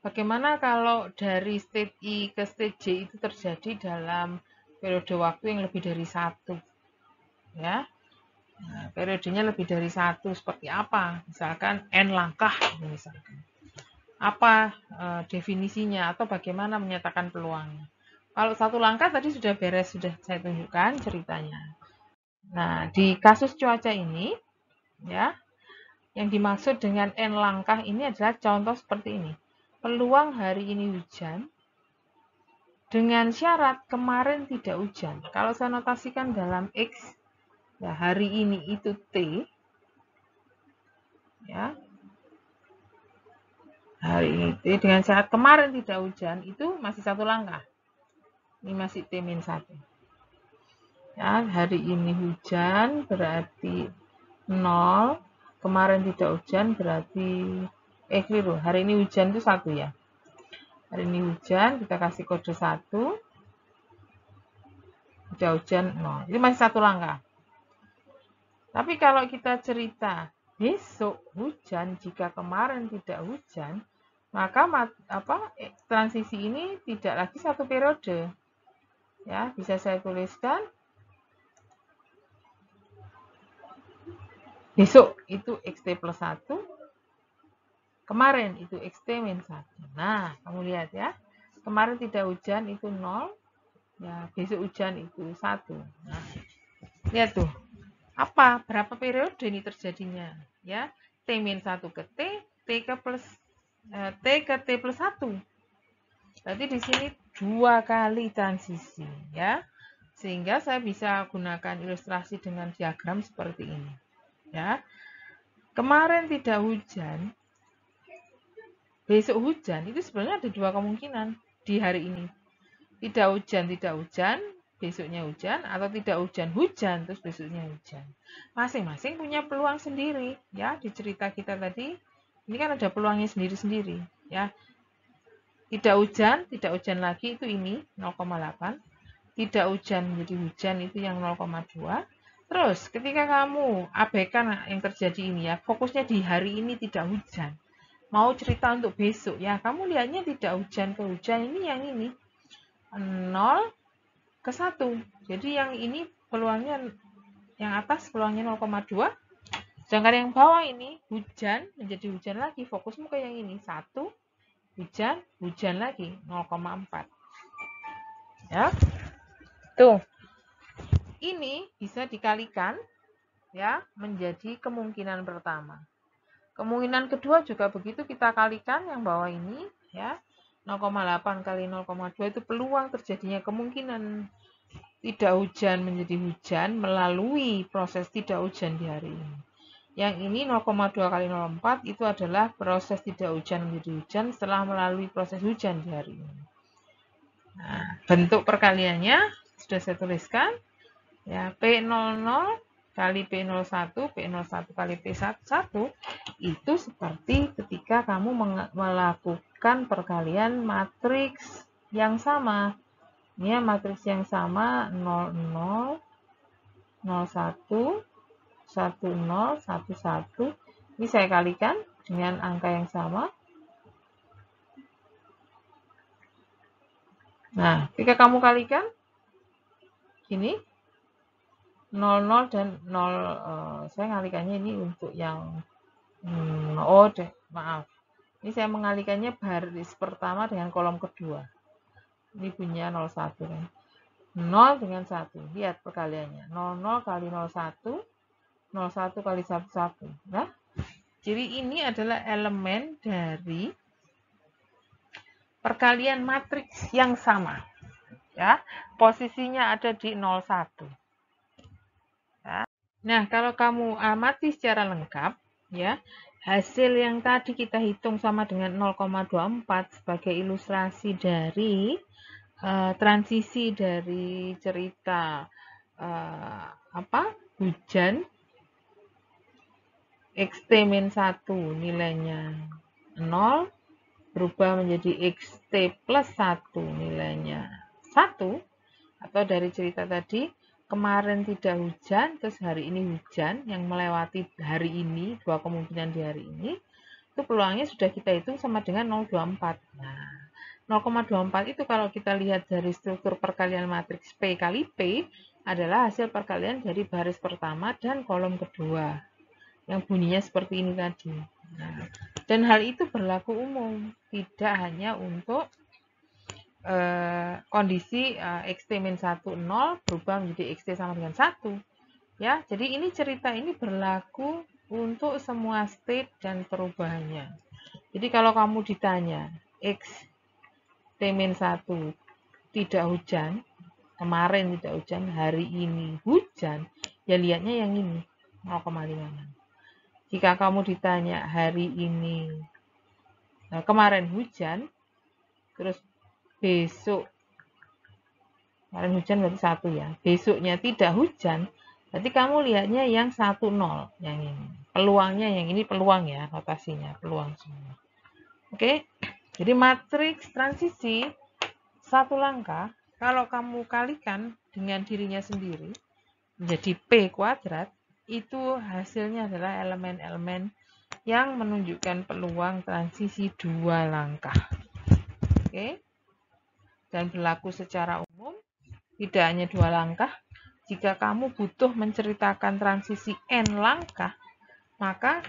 S1: Bagaimana kalau dari state I ke state J itu terjadi dalam periode waktu yang lebih dari 1? Ya, nah, periodenya lebih dari 1 seperti apa? Misalkan N langkah, misalkan. Apa definisinya atau bagaimana menyatakan peluangnya? Kalau satu langkah tadi sudah beres, sudah saya tunjukkan ceritanya. Nah, di kasus cuaca ini, ya, yang dimaksud dengan N langkah ini adalah contoh seperti ini. Peluang hari ini hujan, dengan syarat kemarin tidak hujan. Kalau saya notasikan dalam X, ya, hari ini itu T, ya, hari ini T dengan syarat kemarin tidak hujan, itu masih satu langkah. Ini masih T-1. Ya, hari ini hujan berarti 0, kemarin tidak hujan berarti keliru. Hari ini hujan itu 1 ya. Hari ini hujan, kita kasih kode 1. Tidak hujan 0. Ini masih satu langkah. Tapi kalau kita cerita besok hujan, jika kemarin tidak hujan, maka transisi ini tidak lagi satu periode. Ya, bisa saya tuliskan. Besok itu XT plus 1. Kemarin itu XT min 1. Nah, kamu lihat ya. Kemarin tidak hujan itu 0. Ya, besok hujan itu 1. Nah, lihat tuh. Berapa periode ini terjadinya? Ya, T-1 ke T, T ke T plus 1. Berarti di sini 2 kali transisi, ya. Sehingga saya bisa gunakan ilustrasi dengan diagram seperti ini. Ya. Kemarin tidak hujan, besok hujan, itu sebenarnya ada 2 kemungkinan di hari ini. Tidak hujan, besoknya hujan, atau tidak hujan, terus besoknya hujan. Masing-masing punya peluang sendiri, ya. Di cerita kita tadi, ini kan ada peluangnya sendiri-sendiri, ya. Tidak hujan lagi itu ini 0,8. Tidak hujan menjadi hujan itu yang 0,2. Terus ketika kamu abaikan yang terjadi ini ya, fokusnya di hari ini tidak hujan. Mau cerita untuk besok ya, kamu lihatnya tidak hujan ke hujan, ini yang ini 0 ke 1. Jadi yang ini peluangnya, yang atas peluangnya 0,2. Sedangkan yang bawah ini hujan menjadi hujan lagi. Fokusmu ke yang ini 1. Hujan lagi 0,4. Ya. Tuh. Ini bisa dikalikan ya menjadi kemungkinan pertama. Kemungkinan kedua juga begitu, kita kalikan yang bawah ini ya. 0,8 kali 0,2 itu peluang terjadinya kemungkinan tidak hujan menjadi hujan melalui proses tidak hujan di hari ini. Yang ini 0,2 kali 0,4 itu adalah proses tidak hujan menjadi hujan setelah melalui proses hujan di hari ini. Nah, bentuk perkaliannya sudah saya tuliskan. Ya, P00 kali P01, P01 kali P11 itu seperti ketika kamu melakukan perkalian matriks yang sama. Ini ya, matriks yang sama 00, 01, 10, 11. Ini saya kalikan dengan angka yang sama. Nah, ketika kamu kalikan, ini 00 dan 0, saya ngalikannya ini untuk yang maaf. Ini saya mengalikannya baris pertama dengan kolom kedua. Ini bunyinya 01 kan. 0 dengan 1. Lihat perkaliannya. 00 kali 01, 01 kali 11. Nah, jadi ini adalah elemen dari perkalian matriks yang sama. Ya, posisinya ada di 01. Nah, kalau kamu amati secara lengkap, ya, hasil yang tadi kita hitung sama dengan 0,24 sebagai ilustrasi dari transisi dari cerita hujan xt-1 nilainya 0 berubah menjadi xt plus 1 nilainya 1, atau dari cerita tadi kemarin tidak hujan, terus hari ini hujan, yang melewati hari ini, dua kemungkinan di hari ini, itu peluangnya sudah kita hitung sama dengan 0,24. Nah, 0,24 itu kalau kita lihat dari struktur perkalian matriks P kali P, adalah hasil perkalian dari baris pertama dan kolom kedua, yang bunyinya seperti ini tadi. Nah, dan hal itu berlaku umum, tidak hanya untuk kondisi xt-1 0 berubah menjadi xt sama dengan 1. Ya, jadi ini cerita ini berlaku untuk semua state dan perubahannya. Jadi kalau kamu ditanya xt-1 tidak hujan, kemarin tidak hujan, hari ini hujan, ya lihatnya yang ini 0,5. Jika kamu ditanya hari ini kemarin hujan, terus besok kemarin hujan berarti 1 ya, besoknya tidak hujan, berarti kamu lihatnya yang 10, yang ini peluangnya, yang ini peluang ya, notasinya peluang semua. Oke, jadi matriks transisi satu langkah kalau kamu kalikan dengan dirinya sendiri menjadi P kuadrat, itu hasilnya adalah elemen-elemen yang menunjukkan peluang transisi 2 langkah. Oke, dan berlaku secara umum, tidak hanya 2 langkah. Jika kamu butuh menceritakan transisi N langkah, maka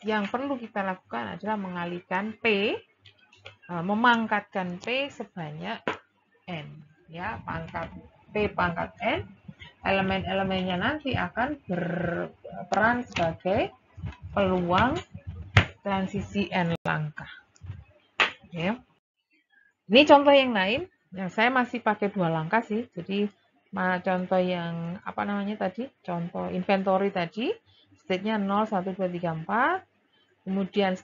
S1: yang perlu kita lakukan adalah mengalihkan P, memangkatkan P sebanyak N. Ya, pangkat P pangkat N, elemen-elemennya nanti akan berperan sebagai peluang transisi N langkah. Ya. Ini contoh yang lain. Yang saya masih pakai 2 langkah sih. Jadi contoh yang tadi? Contoh inventory tadi, state-nya 0, 1, 2, 3, 4. Kemudian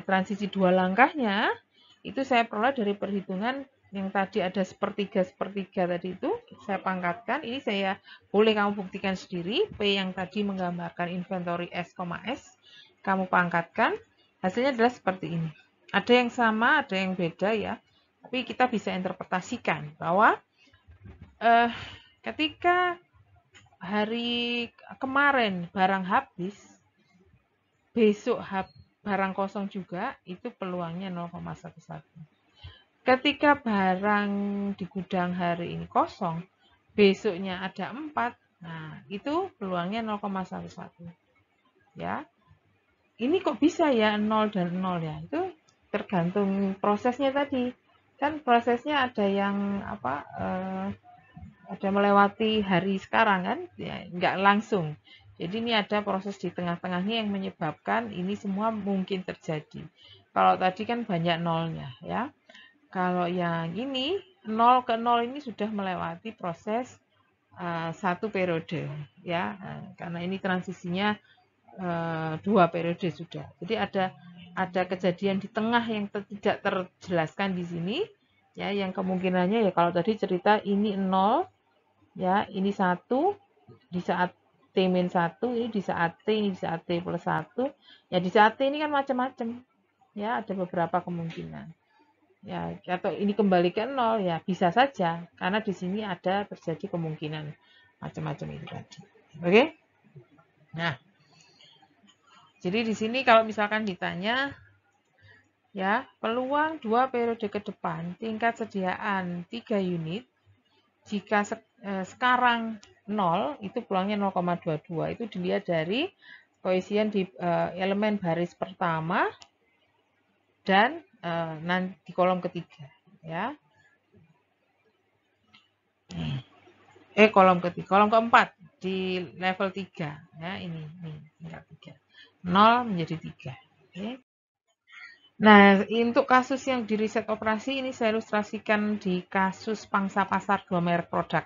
S1: transisi 2 langkahnya itu saya peroleh dari perhitungan yang tadi ada sepertiga tadi itu saya pangkatkan. Ini saya boleh kamu buktikan sendiri. P yang tadi menggambarkan inventory S, S, kamu pangkatkan, hasilnya adalah seperti ini. Ada yang sama, ada yang beda ya. Tapi kita bisa interpretasikan bahwa ketika hari kemarin barang habis, besok barang kosong juga, itu peluangnya 0,11. Ketika barang di gudang hari ini kosong, besoknya ada 4, nah itu peluangnya 0,11. Ya, ini kok bisa ya 0 dan 0 ya? Itu tergantung prosesnya tadi. Kan prosesnya ada yang ada melewati hari sekarang kan, ya, nggak langsung. Jadi ini ada proses di tengah-tengahnya yang menyebabkan ini semua mungkin terjadi. Kalau tadi kan banyak nolnya ya. Kalau yang ini 0 ke 0 ini sudah melewati proses 1 periode ya, karena ini transisinya 2 periode sudah. Jadi ada kejadian di tengah yang tidak terjelaskan di sini ya, yang kemungkinannya ya kalau tadi cerita ini 0 ya, ini 1, di saat T-1, ini di saat T, ini di saat T plus 1. Ya di saat T ini kan macam-macam. Ya, ada beberapa kemungkinan. Ya, atau ini kembali ke 0, ya bisa saja. Karena di sini ada terjadi kemungkinan macam-macam itu tadi. Oke? Nah, jadi di sini kalau misalkan ditanya, ya, peluang 2 periode ke depan, tingkat sediaan 3 unit, jika sekarang 0, itu peluangnya 0,22. Itu dilihat dari koefisien di elemen baris pertama dan nanti di kolom ketiga, ya. Kolom keempat di level 3, ya, ini tingkat 3. 0 menjadi 3. Oke. Nah, untuk kasus yang di riset operasi ini saya ilustrasikan di kasus pangsa pasar 2 merek produk.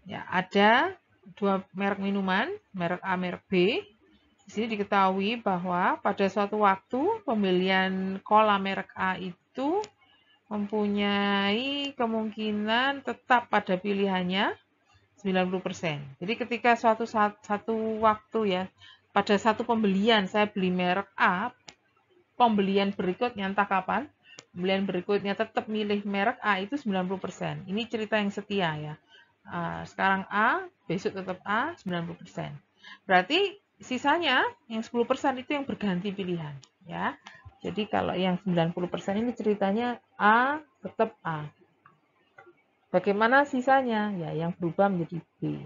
S1: Ya, ada 2 merek minuman, merek A, merek B. Di sini diketahui bahwa pada suatu waktu pembelian cola merek A itu mempunyai kemungkinan tetap pada pilihannya 90%. Jadi ketika satu waktu, ya, pada satu pembelian saya beli merek A, pembelian berikutnya entah kapan, pembelian berikutnya tetap milih merek A itu 90%. Ini cerita yang setia, ya. Sekarang A, besok tetap A, 90%. Berarti sisanya yang 10% itu yang berganti pilihan, ya. Jadi kalau yang 90% ini ceritanya A tetap A. Bagaimana sisanya? Ya, yang berubah menjadi B.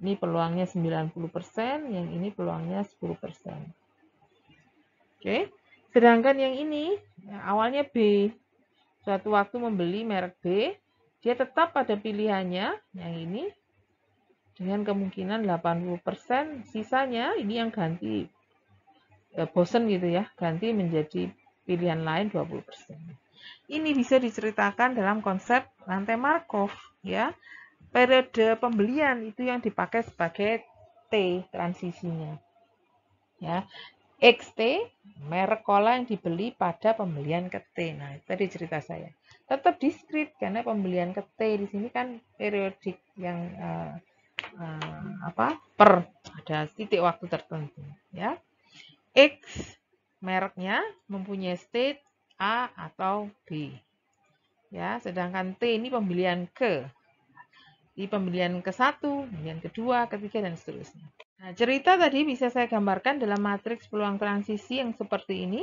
S1: Ini peluangnya 90%, yang ini peluangnya 10%. Oke. Sedangkan yang ini, ya, awalnya B. Suatu waktu membeli merek B, dia tetap pada pilihannya, yang ini, dengan kemungkinan 80%, sisanya ini yang ganti, bosen gitu ya, ganti menjadi pilihan lain 20%. Ini bisa diceritakan dalam konsep rantai Markov, ya. Periode pembelian itu yang dipakai sebagai T transisinya, ya. XT, merek cola yang dibeli pada pembelian ke T. Nah, itu tadi cerita saya. Tetap diskrit karena pembelian ke T di sini kan periodik yang per ada titik waktu tertentu, ya. X mereknya mempunyai state A atau B, ya. Sedangkan T ini pembelian ke. Di pembelian ke-1, pembelian kedua, ketiga, dan seterusnya. Nah, cerita tadi bisa saya gambarkan dalam matriks peluang transisi yang seperti ini.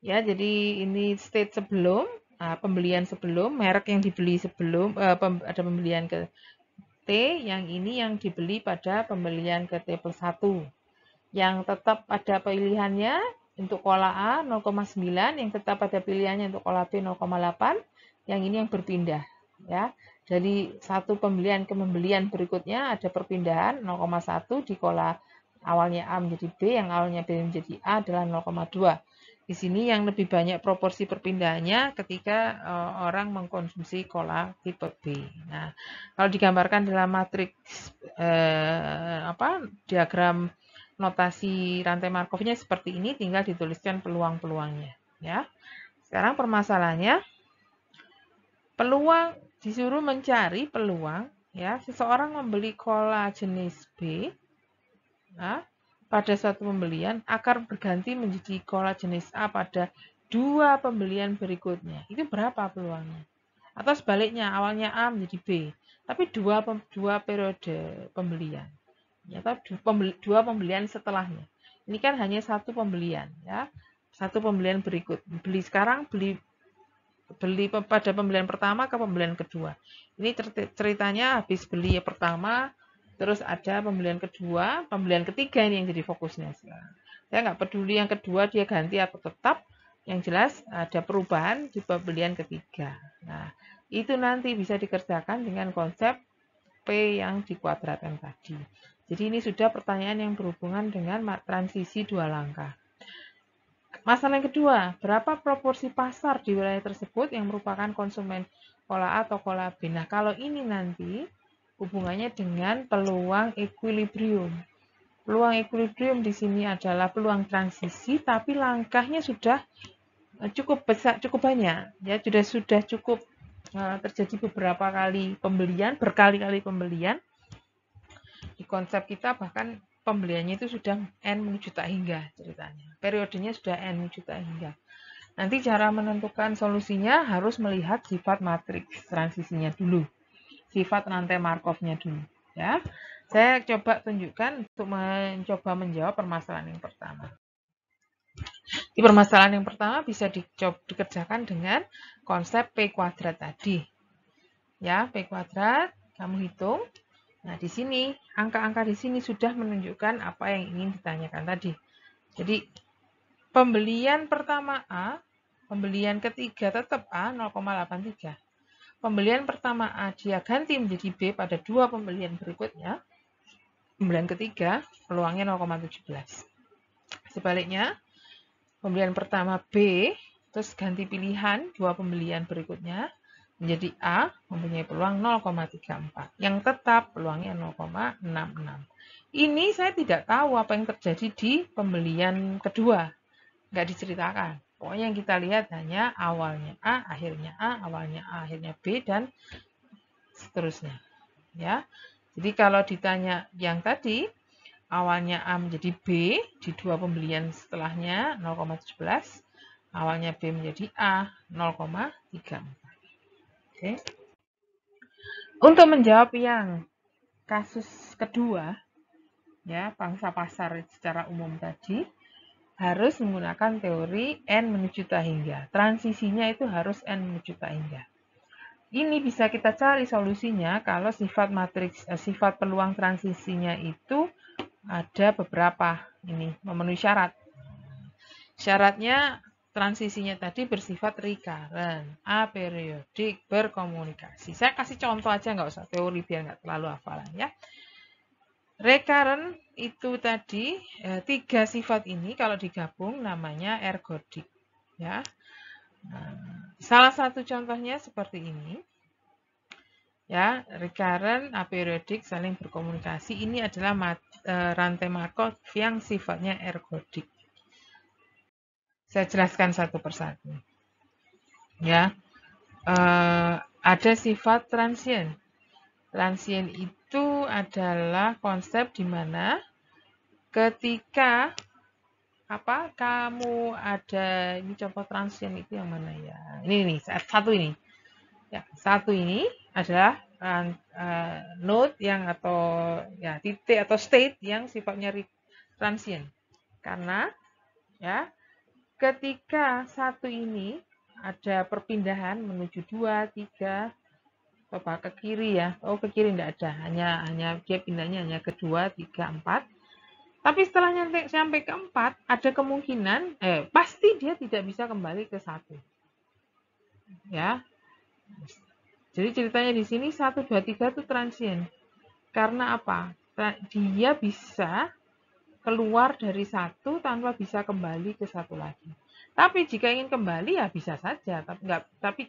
S1: Ya, jadi ini state sebelum, pembelian sebelum, merek yang dibeli sebelum, ada pembelian ke T, yang ini yang dibeli pada pembelian ke T plus 1. Yang tetap pada pilihannya untuk cola A 0,9, yang tetap pada pilihannya untuk cola B 0,8, yang ini yang berpindah, ya. Dari satu pembelian ke pembelian berikutnya ada perpindahan 0,1 di cola awalnya A menjadi B, yang awalnya B menjadi A adalah 0,2. Di sini yang lebih banyak proporsi perpindahannya ketika orang mengkonsumsi cola tipe B. Nah, kalau digambarkan dalam matriks diagram notasi rantai Markovnya seperti ini, tinggal dituliskan peluang-peluangnya, ya. Sekarang permasalahannya, peluang disuruh mencari peluang, ya, seseorang membeli cola jenis B, nah, pada suatu pembelian akan berganti menjadi cola jenis A pada 2 pembelian berikutnya. Itu berapa peluangnya? Atau sebaliknya, awalnya A menjadi B, tapi dua periode pembelian, ya, atau 2 pembelian setelahnya. Ini kan hanya satu pembelian, ya. Satu pembelian berikut. Beli sekarang, beli pada pembelian pertama ke pembelian kedua. Ini ceritanya habis beli yang pertama, terus ada pembelian kedua, pembelian ketiga ini yang jadi fokusnya sekarang. Saya nggak peduli yang kedua dia ganti atau tetap, yang jelas ada perubahan di pembelian ketiga. Nah, itu nanti bisa dikerjakan dengan konsep P yang dikuadratkan tadi. Jadi ini sudah pertanyaan yang berhubungan dengan transisi 2 langkah. Masalah yang kedua, berapa proporsi pasar di wilayah tersebut yang merupakan konsumen cola A atau cola B? Nah, kalau ini nanti hubungannya dengan peluang equilibrium. Peluang equilibrium di sini adalah peluang transisi, tapi langkahnya sudah cukup besar, cukup banyak, ya, sudah cukup terjadi beberapa kali pembelian, berkali-kali pembelian. Di konsep kita bahkan pembeliannya itu sudah N menuju tak hingga ceritanya. Periodenya sudah N menuju tak hingga. Nanti cara menentukan solusinya harus melihat sifat matriks transisinya dulu. Sifat rantai Markov-nya dulu. Ya, saya coba tunjukkan untuk mencoba menjawab permasalahan yang pertama. Di permasalahan yang pertama bisa dikerjakan dengan konsep P kuadrat tadi. Ya, P kuadrat, kamu hitung. Nah, di sini, angka-angka di sini sudah menunjukkan apa yang ingin ditanyakan tadi. Jadi, pembelian pertama A, pembelian ketiga tetap A 0,83. Pembelian pertama A dia ganti menjadi B pada dua pembelian berikutnya. Pembelian ketiga, peluangnya 0,17. Sebaliknya, pembelian pertama B, terus ganti pilihan dua pembelian berikutnya menjadi A, mempunyai peluang 0,34. Yang tetap peluangnya 0,66. Ini saya tidak tahu apa yang terjadi di pembelian kedua. Nggak diceritakan. Pokoknya yang kita lihat hanya awalnya A, akhirnya A, awalnya A, akhirnya B, dan seterusnya. Ya. Jadi kalau ditanya yang tadi, awalnya A menjadi B di dua pembelian setelahnya 0,17, awalnya B menjadi A 0,34. Oke. Untuk menjawab yang kasus kedua, ya, pangsa pasar secara umum tadi, harus menggunakan teori N menuju tak hingga. Transisinya itu harus N menuju tak hingga. Ini bisa kita cari solusinya kalau sifat matriks, sifat peluang transisinya itu ada beberapa ini memenuhi syarat. Syaratnya transisinya tadi bersifat recurrent, aperiodik, berkomunikasi. Saya kasih contoh aja, nggak usah teori biar nggak terlalu hafalan ya. Recurrent itu tadi tiga sifat ini kalau digabung namanya ergodik. Ya. Nah, salah satu contohnya seperti ini. Ya, recurrent, aperiodik, saling berkomunikasi. Ini adalah rantai Markov yang sifatnya ergodik. Saya jelaskan satu persatu. Ya, ada sifat transient. Transient itu adalah konsep di mana ketika kamu ada, ini contoh transient itu yang mana ya? Ini satu ini. Ya, satu ini adalah node yang atau ya titik atau state yang sifatnya transient. Karena ya ketika satu ini ada perpindahan menuju 2, 3, coba ke kiri ya. Oh, ke kiri tidak ada, hanya dia pindahnya hanya ke 2, 3, 4. Tapi setelah sampai ke 4, ada kemungkinan pasti dia tidak bisa kembali ke 1. Ya. Jadi ceritanya di sini 1, 2, 3 itu transient. Karena apa? Dia bisa keluar dari 1 tanpa bisa kembali ke 1 lagi. Tapi jika ingin kembali ya bisa saja, tapi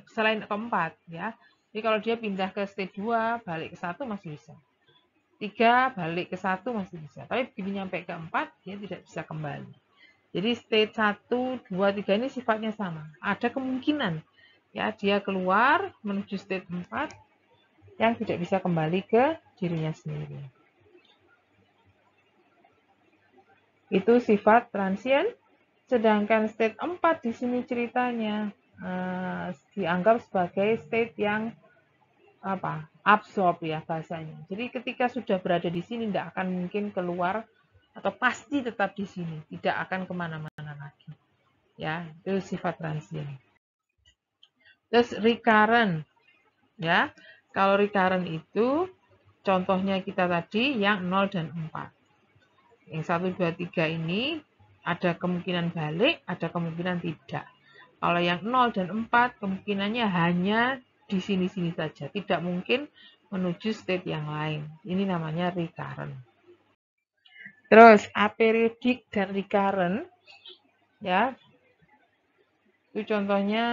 S1: selain keempat ya. Jadi kalau dia pindah ke state 2, balik ke 1 masih bisa. 3 balik ke 1 masih bisa. Tapi begitu nyampe ke 4 dia tidak bisa kembali. Jadi state 1, 2, 3 ini sifatnya sama. Ada kemungkinan ya dia keluar menuju state 4 yang tidak bisa kembali ke dirinya sendiri. Itu sifat transient, sedangkan state 4 di sini ceritanya dianggap sebagai state yang absorb ya bahasanya. Jadi ketika sudah berada di sini tidak akan mungkin keluar atau pasti tetap di sini, tidak akan kemana-mana lagi. Ya, itu sifat transient. Terus recurrent, ya. Kalau recurrent itu contohnya kita tadi yang 0 dan 4. Yang 1, 2, 3 ini ada kemungkinan balik, ada kemungkinan tidak. Kalau yang 0 dan 4 kemungkinannya hanya di sini-sini saja, tidak mungkin menuju state yang lain. Ini namanya recurrent. Terus aperiodic dan recurrent, ya. Itu contohnya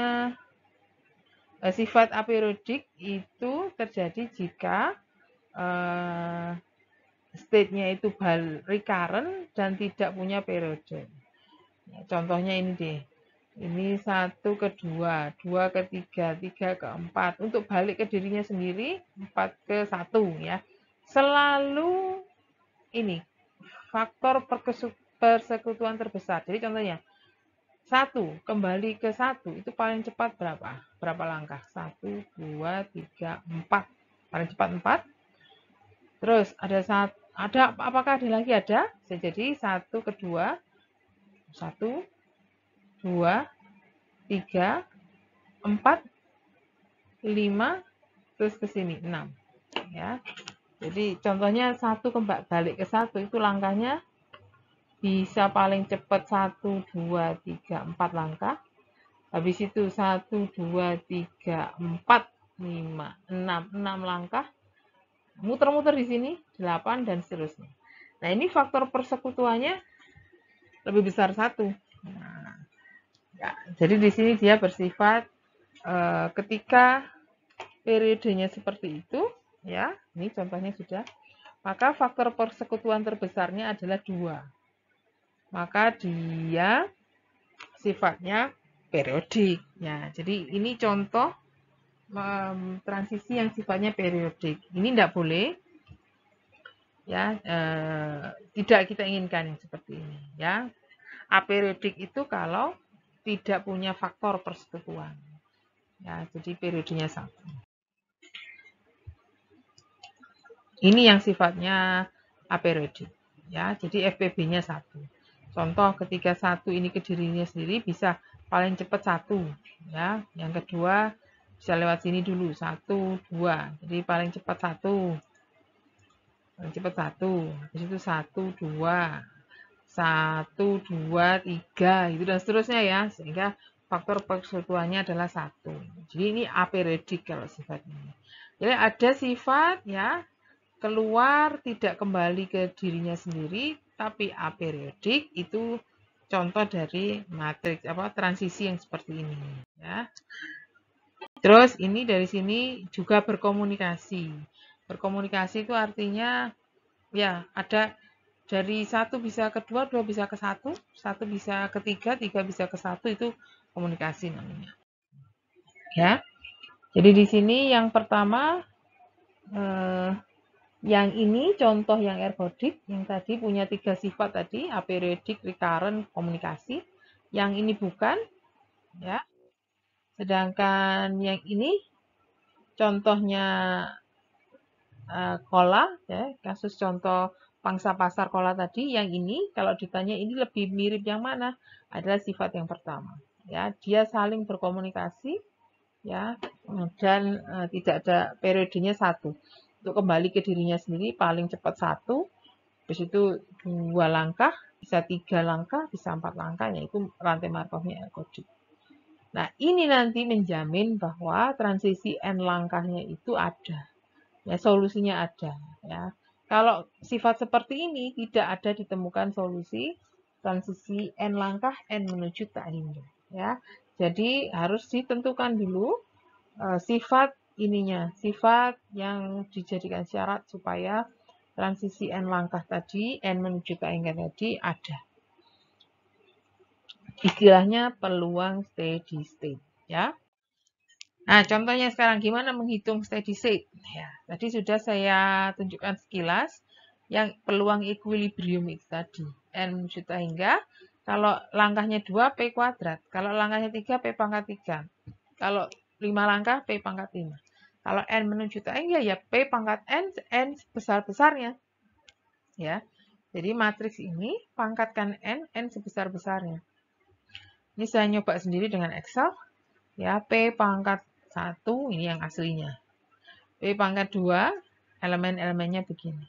S1: sifat aperiodic itu terjadi jika state-nya itu recurrent dan tidak punya periode. Ya, contohnya ini deh. Ini 1 ke 2, 2 ke 3, 3 ke 4. Untuk balik ke dirinya sendiri, 4 ke 1 ya. selalu ini faktor persekutuan terbesar. Jadi contohnya, 1 kembali ke 1 itu paling cepat berapa? Berapa langkah? 1, 2, 3, 4. Paling cepat 4. Terus apakah ada lagi? Ada. Jadi 1 kedua, 1, 2, 3, 4, 5, terus ke sini 6. Ya. Jadi contohnya 1 balik ke 1 itu langkahnya bisa paling cepat 1, 2, 3, 4 langkah. Habis itu 1, 2, 3, 4, 5, 6 langkah. Muter-muter di sini 8 dan seterusnya. Nah, ini faktor persekutuannya lebih besar 1. Nah, ya, jadi di sini dia bersifat ketika periodenya seperti itu, ya, ini contohnya sudah, maka faktor persekutuan terbesarnya adalah 2. Maka dia sifatnya periodik. Ya, jadi ini contoh transisi yang sifatnya periodik. Ini tidak boleh, ya, tidak kita inginkan yang seperti ini. Ya, aperiodik itu kalau tidak punya faktor persekutuan. Ya, jadi periodenya 1. Ini yang sifatnya aperiodik. Ya, jadi FPB-nya 1. Contoh ketika 1 ini ke dirinya sendiri bisa paling cepat 1. Ya, yang kedua bisa lewat sini dulu 1, 2. Jadi paling cepat 1. Paling cepat 1. Habis itu 1, 2. 1, 2, 3 gitu dan seterusnya ya. Sehingga faktor persekutuannya adalah 1. Jadi ini aperiodik kalau sifatnya. Jadi ada sifat ya keluar tidak kembali ke dirinya sendiri tapi aperiodik, itu contoh dari matriks transisi yang seperti ini ya. Terus ini dari sini juga berkomunikasi. Berkomunikasi itu artinya ya ada dari 1 bisa ke 2, 2 bisa ke 1, 1 bisa ke 3, 3 bisa ke 1, itu komunikasi namanya. Ya. Jadi di sini yang pertama yang ini contoh yang ergodik, yang tadi punya 3 sifat tadi, aperiodik, recurrent, komunikasi. Yang ini bukan, ya. Sedangkan yang ini contohnya kola, ya, kasus contoh pangsa pasar kola tadi. Yang ini kalau ditanya ini lebih mirip yang mana? Adalah sifat yang pertama. Ya, dia saling berkomunikasi, ya, dan tidak ada periodenya 1. Untuk kembali ke dirinya sendiri paling cepat 1, habis itu 2 langkah, bisa 3 langkah, bisa 4 langkah, yaitu rantai Markovnya ergodik. Nah, ini nanti menjamin bahwa transisi N langkahnya itu ada. Ya, solusinya ada. Ya. Kalau sifat seperti ini tidak ada ditemukan solusi transisi N langkah, N menuju tak hingga. Ya. Jadi harus ditentukan dulu sifat ininya, sifat yang dijadikan syarat supaya transisi N langkah tadi, N menuju ke hingga tadi ada. Istilahnya peluang steady state, ya. Nah, contohnya sekarang gimana menghitung steady state? Ya, tadi sudah saya tunjukkan sekilas yang peluang equilibrium itu tadi. N menuju ke hingga, kalau langkahnya 2 P kuadrat, kalau langkahnya 3 P pangkat 3. Kalau 5 langkah P pangkat 5. Kalau N menuju ke hingga ya P pangkat N sebesar-besarnya. Ya. Jadi matriks ini pangkatkan N sebesar-besarnya. Ini saya nyoba sendiri dengan Excel. Ya, P pangkat 1 ini yang aslinya. P pangkat 2 elemen-elemennya begini.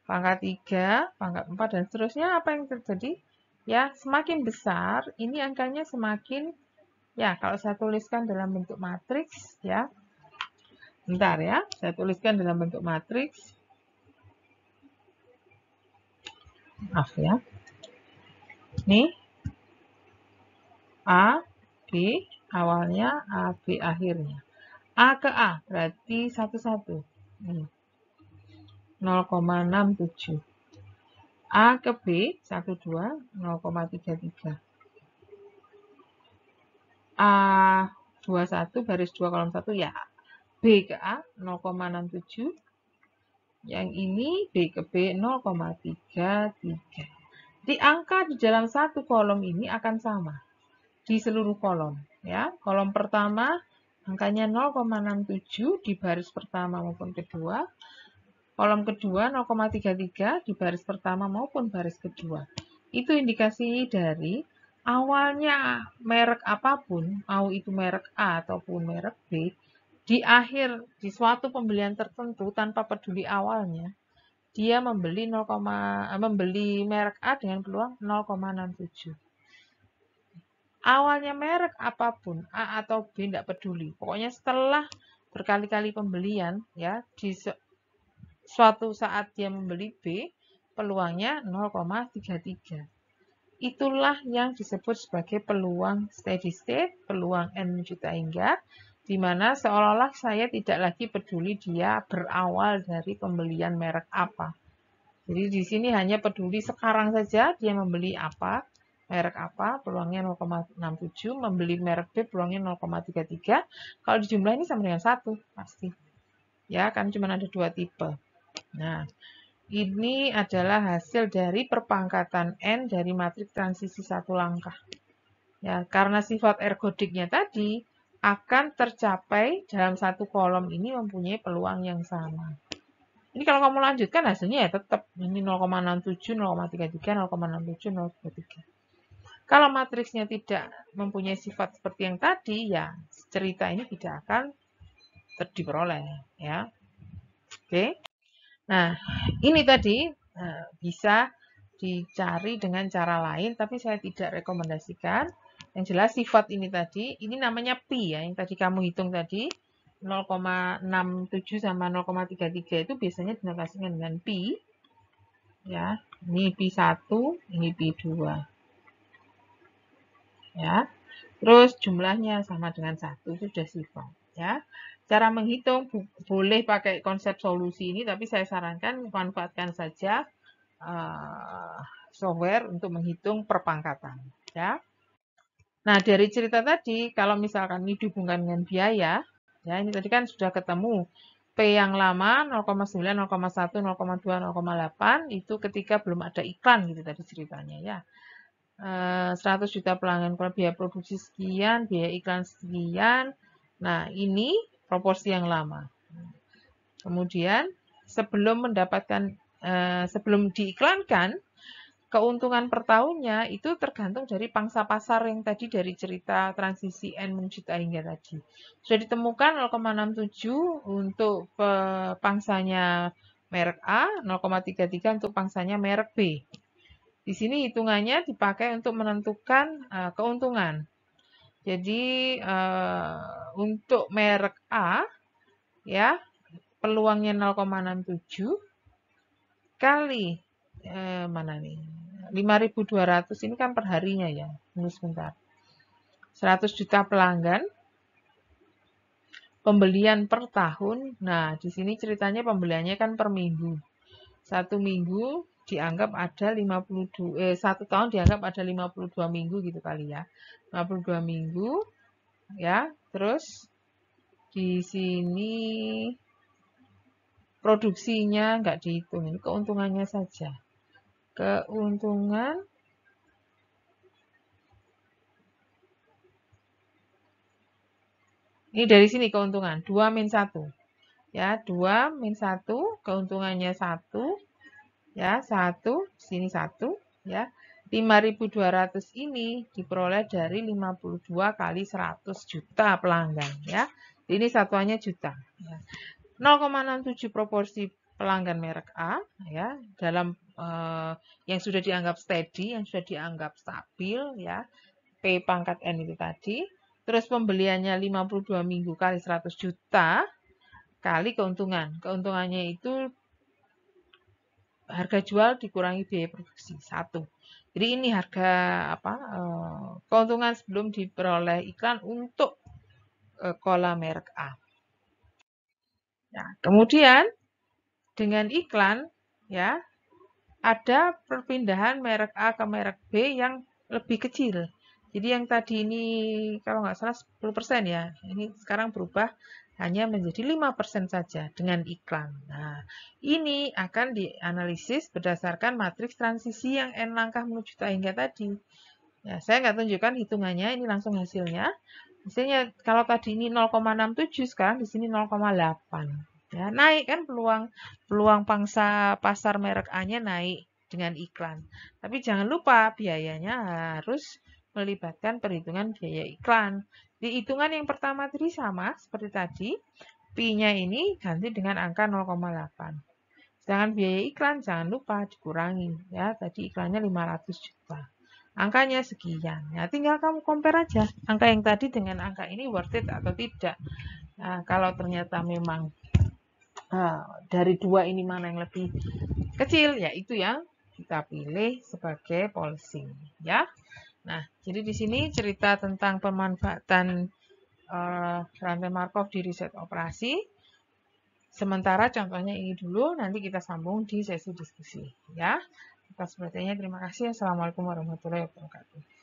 S1: Pangkat 3, pangkat 4 dan seterusnya. Apa yang terjadi? Ya, semakin besar ini angkanya semakin, ya, kalau saya tuliskan dalam bentuk matriks, ya. Bentar ya, saya tuliskan dalam bentuk matriks. Maaf ya. Ini A, B awalnya, A, B akhirnya. A ke A berarti 1,1. 0,67. A ke B 12 0,33. A21 baris 2 kolom 1 ya. B ke A 0,67. Yang ini B ke B 0,33. Di angka di dalam satu kolom ini akan sama di seluruh kolom. Ya, kolom pertama angkanya 0,67 di baris pertama maupun kedua. Kolom kedua 0,33 di baris pertama maupun baris kedua. Itu indikasi dari awalnya merek apapun, mau itu merek A ataupun merek B, di akhir di suatu pembelian tertentu tanpa peduli awalnya, dia membeli merek A dengan peluang 0,67. Awalnya merek apapun, A atau B tidak peduli. Pokoknya setelah berkali-kali pembelian, ya di suatu saat dia membeli B, peluangnya 0,33. Itulah yang disebut sebagai peluang steady state, peluang N menuju tak hingga, di mana seolah-olah saya tidak lagi peduli dia berawal dari pembelian merek apa. Jadi di sini hanya peduli sekarang saja dia membeli apa, merek apa, peluangnya 0,67, membeli merek B peluangnya 0,33. Kalau dijumlah ini sama dengan 1 pasti. Ya, kan cuma ada 2 tipe. Nah, ini adalah hasil dari perpangkatan N dari matriks transisi satu langkah. Ya, karena sifat ergodiknya tadi akan tercapai dalam satu kolom ini mempunyai peluang yang sama. Ini kalau kamu lanjutkan hasilnya ya tetap ini 0,67, 0,33, 0,67, 0,33. Kalau matriksnya tidak mempunyai sifat seperti yang tadi, ya cerita ini tidak akan diperoleh. Ya, oke. Nah, ini tadi bisa dicari dengan cara lain, tapi saya tidak rekomendasikan. Yang jelas sifat ini tadi, ini namanya pi ya, yang tadi kamu hitung tadi, 0,67 sama 0,33 itu biasanya dinotasikan dengan pi. Ya, ini pi 1, ini pi 2. Ya. Terus jumlahnya sama dengan 1, itu sudah sifat, ya. Cara menghitung boleh pakai konsep solusi ini, tapi saya sarankan manfaatkan saja software untuk menghitung perpangkatan, ya. Nah, dari cerita tadi, kalau misalkan ini dihubungkan dengan biaya, ya ini tadi kan sudah ketemu P yang lama 0,9, 0,1, 0,2, 0,8 itu ketika belum ada iklan gitu tadi ceritanya ya. 100 juta pelanggan, biaya produksi sekian, biaya iklan sekian. Nah, ini proporsi yang lama. Kemudian sebelum mendapatkan sebelum diiklankan, keuntungan per tahunnya itu tergantung dari pangsa pasar yang tadi dari cerita transisi N menuju tak hingga tadi. Sudah ditemukan 0,67 untuk pangsanya merek A, 0,33 untuk pangsanya merek B. Di sini hitungannya dipakai untuk menentukan keuntungan. Jadi untuk merek A ya peluangnya 0,67 kali mana nih? 5.200 ini kan perharinya ya. Tunggu sebentar. 100 juta pelanggan. Pembelian per tahun. Nah, di sini ceritanya pembeliannya kan per minggu. 1 minggu dianggap ada 52 1 tahun dianggap ada 52 minggu gitu kali ya. 52 minggu ya. Terus di sini produksinya nggak dihitung, ini keuntungannya saja. Keuntungan ini dari sini keuntungan 2 min 1. Ya, 2 min 1, keuntungannya 1. Ya, 1, sini 1 ya. 5.200 ini diperoleh dari 52 kali 100 juta pelanggan ya. Ini satuannya juta ya. 0,67 proporsi pelanggan merek A ya dalam yang sudah dianggap steady, yang sudah dianggap stabil ya. P pangkat N itu tadi. Terus pembeliannya 52 minggu kali 100 juta kali keuntungan. Keuntungannya itu harga jual dikurangi biaya produksi 1. Jadi ini harga keuntungan sebelum diperoleh iklan untuk cola merek A. Nah, kemudian dengan iklan ya ada perpindahan merek A ke merek B yang lebih kecil. Jadi yang tadi ini kalau nggak salah 10% ya, ini sekarang berubah hanya menjadi 5% saja dengan iklan. Nah, ini akan dianalisis berdasarkan matriks transisi yang N langkah menuju tak hingga tadi. Ya, saya nggak tunjukkan hitungannya, ini langsung hasilnya. Hasilnya kalau tadi ini 0,67, sekarang di sini 0,8. Ya, naik kan peluang pangsa pasar merek A-nya naik dengan iklan. Tapi jangan lupa biayanya harus melibatkan perhitungan biaya iklan. Di hitungan yang pertama tadi sama seperti tadi, Pi-nya ini ganti dengan angka 0,8. Sedangkan biaya iklan jangan lupa dikurangi. Ya, tadi iklannya 500 juta. Angkanya sekian. Ya, tinggal kamu compare aja angka yang tadi dengan angka ini worth it atau tidak. Nah, kalau ternyata memang dari dua ini mana yang lebih kecil, ya itu yang kita pilih sebagai polling, ya. Nah, jadi di sini cerita tentang pemanfaatan rantai Markov di riset operasi. Sementara contohnya ini dulu, nanti kita sambung di sesi diskusi, ya. Atas perhatiannya terima kasih. Assalamualaikum warahmatullahi wabarakatuh.